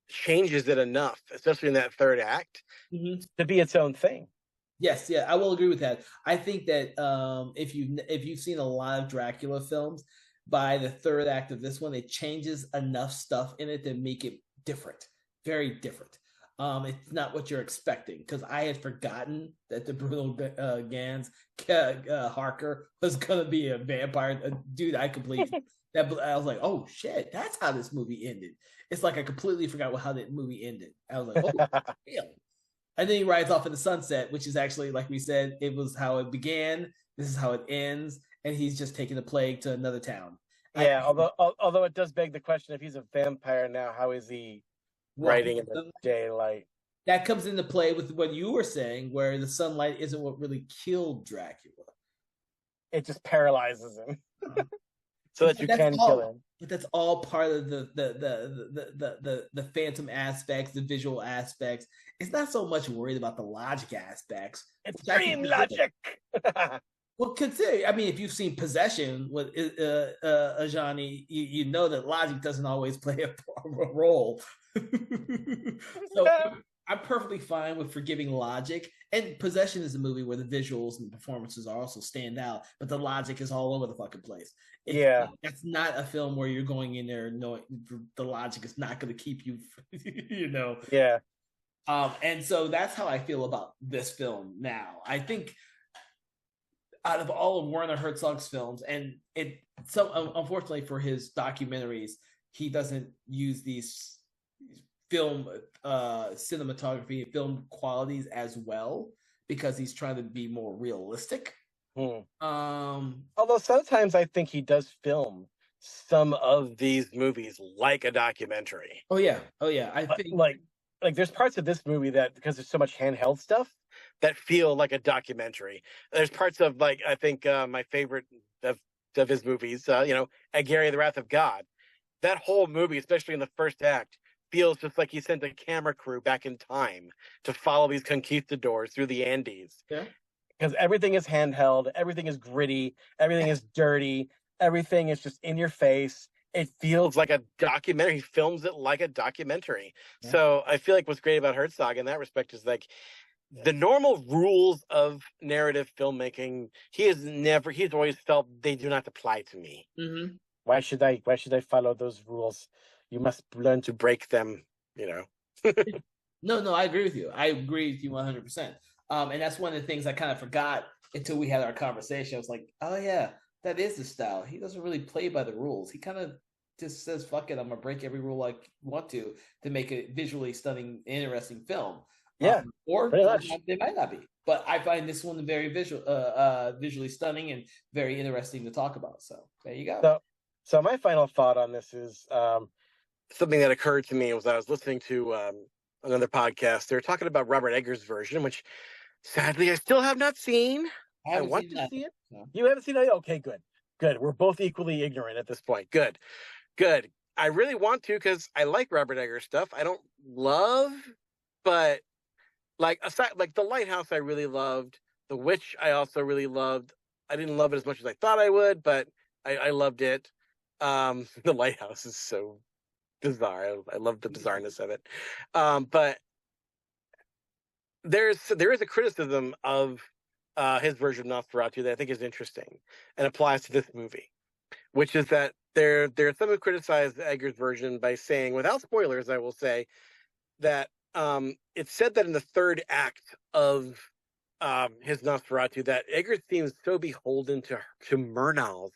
Speaker 2: changes it enough, especially in that third act, to be its own thing.
Speaker 1: Yes, yeah, I will agree with that. I think that if you've seen a lot of Dracula films, by the third act of this one, it changes enough stuff in it to make it different, very different. It's not what you're expecting, because I had forgotten that the Bruno Gans Harker was gonna be a vampire. Dude, I completely I was like, oh shit, that's how this movie ended. It's like I completely forgot how the movie ended. I was like, oh damn. And then he rides off in the sunset, which is actually, like we said, it was how it began. This is how it ends, and he's just taking the plague to another town.
Speaker 2: Yeah, although it does beg the question: if he's a vampire now, how is he riding in the daylight?
Speaker 1: That comes into play with what you were saying, where the sunlight isn't what really killed Dracula.
Speaker 2: It just paralyzes him, so that you can kill him.
Speaker 1: But that's all part of the phantom aspects, the visual aspects. It's not so much worried about the logic aspects.
Speaker 2: It's dream logic.
Speaker 1: Well, consider, I mean, if you've seen Possession with Ajani, you know that logic doesn't always play a role. So I'm perfectly fine with forgiving logic. And Possession is a movie where the visuals and the performances are also stand out, but the logic is all over the fucking place. That's not a film where you're going in there knowing the logic is not going to keep you, you know.
Speaker 2: Yeah.
Speaker 1: And so that's how I feel about this film now. I think out of all of Werner Herzog's films, and unfortunately for his documentaries, he doesn't use these film cinematography and film qualities as well because he's trying to be more realistic.
Speaker 2: Although sometimes I think he does film some of these movies like a documentary.
Speaker 1: Oh yeah. I think
Speaker 2: like there's parts of this movie that, because there's so much handheld stuff, that feel like a documentary. There's parts of, like, I think my favorite of his movies, Gary the Wrath of God. That whole movie, especially in the first act, feels just like he sent a camera crew back in time to follow these conquistadors through the Andes.
Speaker 1: Yeah.
Speaker 2: Because everything is handheld, everything is gritty, everything is dirty, everything is just in your face. It feels like a documentary. He films it like a documentary. Yeah. So I feel like what's great about Herzog in that respect is, like, the normal rules of narrative filmmaking, he's always felt they do not apply to me.
Speaker 1: Mm-hmm.
Speaker 2: Why should I follow those rules? You must learn to break them,
Speaker 1: No, I agree with you. I agree with you 100%. And that's one of the things I kind of forgot until we had our conversation. I was like, oh yeah, that is the style. He doesn't really play by the rules. He kind of just says, fuck it, I'm gonna break every rule I want to make a visually stunning, interesting film.
Speaker 2: Yeah,
Speaker 1: or they might not be. But I find this one very visually stunning and very interesting to talk about. So there you go.
Speaker 2: So my final thought on this is something that occurred to me was I was listening to another podcast. They were talking about Robert Eggers' version, which sadly I still have not seen. I want to see it. No. You haven't seen it? Okay, good. We're both equally ignorant at this point. Good. I really want to, because I like Robert Eggers' stuff. I don't love, but aside, like The Lighthouse, I really loved. The Witch, I also really loved. I didn't love it as much as I thought I would, but I loved it. The Lighthouse is so bizarre. I love the bizarreness of it. But there is a criticism of his version of Nosferatu that I think is interesting and applies to this movie, which is that there are some who criticize Eggers' version by saying, without spoilers, I will say that it's said that in the third act of his Nosferatu that Eggers seems so beholden to Murnau's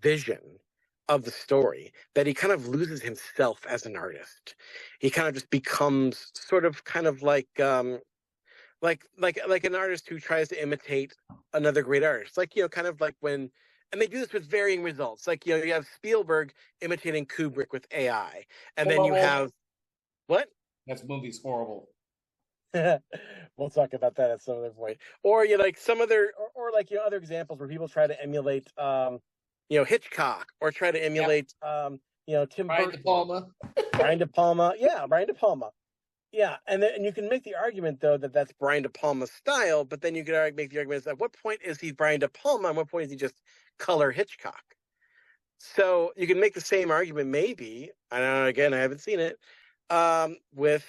Speaker 2: vision of the story that he kind of loses himself as an artist. He kind of just becomes sort of kind of like an artist who tries to imitate another great artist, like, kind of like when, and they do this with varying results, like, you have Spielberg imitating Kubrick with AI, and then you have what
Speaker 1: That movie's horrible.
Speaker 2: we'll talk about that at some other point. Or like some other, or like other examples where people try to emulate Hitchcock, or try to emulate Tim
Speaker 1: Brian
Speaker 2: Burton.
Speaker 1: De Palma.
Speaker 2: Brian De Palma. Yeah, Brian De Palma. Yeah, and you can make the argument though that that's Brian De Palma's style, but then you can make the argument: at what point is he Brian De Palma? At what point is he just color Hitchcock? So you can make the same argument, maybe. I know. Again, I haven't seen it. With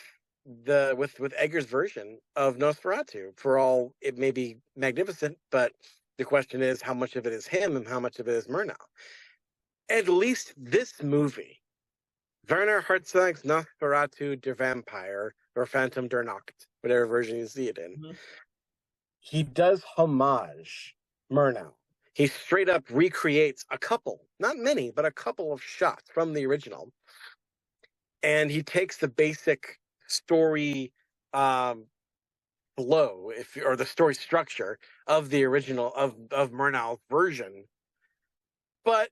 Speaker 2: Eggers' version of Nosferatu. For all it may be magnificent, but the question is how much of it is him and how much of it is Murnau. At least this movie, Werner Herzog's Nosferatu der Vampyre, or Phantom der Nacht, whatever version you see it in, he does homage Murnau. He straight up recreates a couple, not many, but a couple of shots from the original. And he takes the basic story flow, or the story structure of the original of Murnau's version. But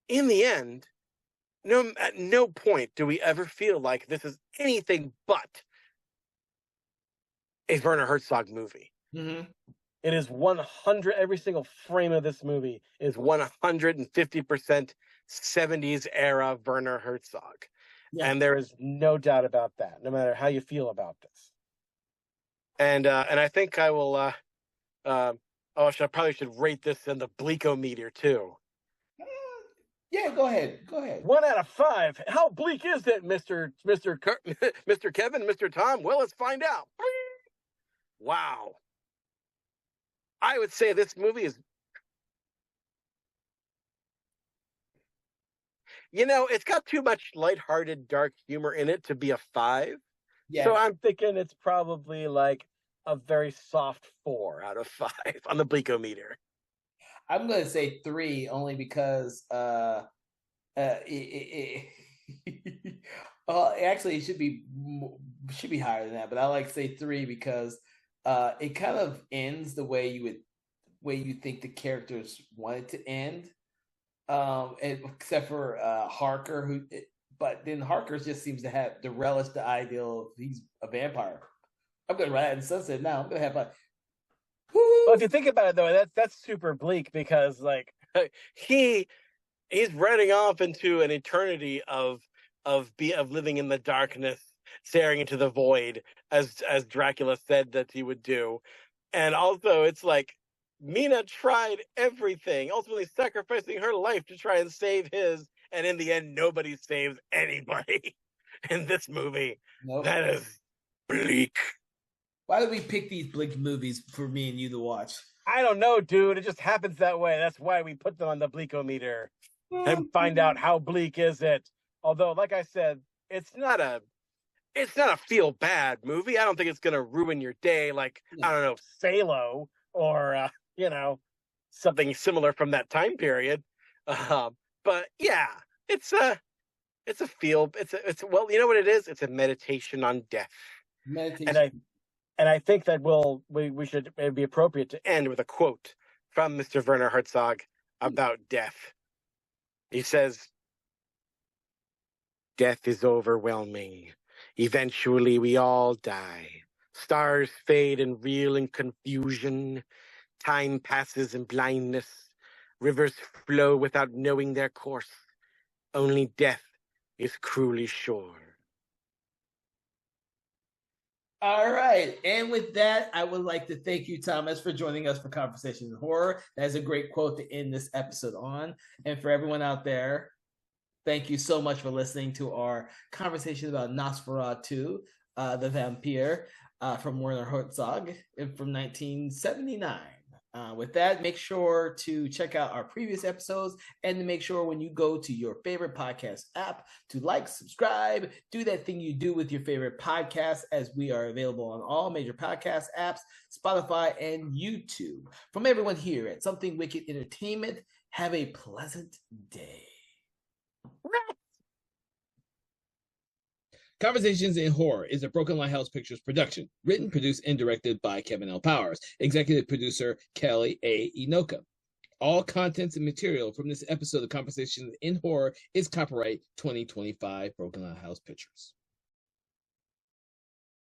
Speaker 2: in the end, at no point do we ever feel like this is anything but a Werner Herzog movie.
Speaker 1: Mm-hmm.
Speaker 2: It is 100. Every single frame of this movie is 150% 70s era Werner Herzog. Yeah. And there is no doubt about that, no matter how you feel about this. And I think I will. I probably should rate this in the bleakometer too.
Speaker 1: Yeah, go ahead.
Speaker 2: 1 out of 5. How bleak is it, Mr. Kevin, Mr. Tom? Well, let's find out. Wow. I would say this movie is, it's got too much lighthearted, dark humor in it to be a 5. Yeah. So I'm thinking it's probably like a very soft 4 out of 5 on the bleakometer.
Speaker 1: I'm going to say 3 only because actually it should be higher than that, but I like to say 3 because it kind of ends the way you think the characters wanted to end, except for Harker, but then Harker just seems to have the relish the ideal of he's a vampire. I'm gonna ride in Sunset now. I'm gonna have like.
Speaker 2: Well, if you think about it, though, that's super bleak because like he's running off into an eternity of living in the darkness, staring into the void, as Dracula said that he would do. And also, it's like Mina tried everything, ultimately sacrificing her life to try and save his, and in the end, nobody saves anybody in this movie. Nope. That is bleak.
Speaker 1: Why did we pick these bleak movies for me and you to watch?
Speaker 2: I don't know, dude. It just happens that way. That's why we put them on the bleakometer and find out how bleak is it. Although, like I said, it's not a feel bad movie. I don't think it's gonna ruin your day, like I don't know, Salo or something similar from that time period. But yeah, it's a feel. Well, you know what it is? It's a meditation on death.
Speaker 1: Meditation.
Speaker 2: And I think that it'd be appropriate to end with a quote from Mr. Werner Herzog about death. He says, "Death is overwhelming. Eventually we all die. Stars fade and reel in confusion. Time passes in blindness. Rivers flow without knowing their course. Only death is cruelly sure."
Speaker 1: All right. And with that, I would like to thank you, Thomas, for joining us for Conversations in Horror. That is a great quote to end this episode on. And for everyone out there, thank you so much for listening to our conversation about Nosferatu, the Vampyre, from Werner Herzog from 1979. With that, make sure to check out our previous episodes and to make sure when you go to your favorite podcast app to like, subscribe, do that thing you do with your favorite podcast, as we are available on all major podcast apps, Spotify, and YouTube. From everyone here at Something Wicked Entertainment, have a pleasant day. Conversations in Horror is a Broken Lighthouse Pictures production, written, produced, and directed by Kevin L. Powers, executive producer Kelly A. Inoka. All contents and material from this episode of Conversations in Horror is copyright 2025 Broken Lighthouse Pictures.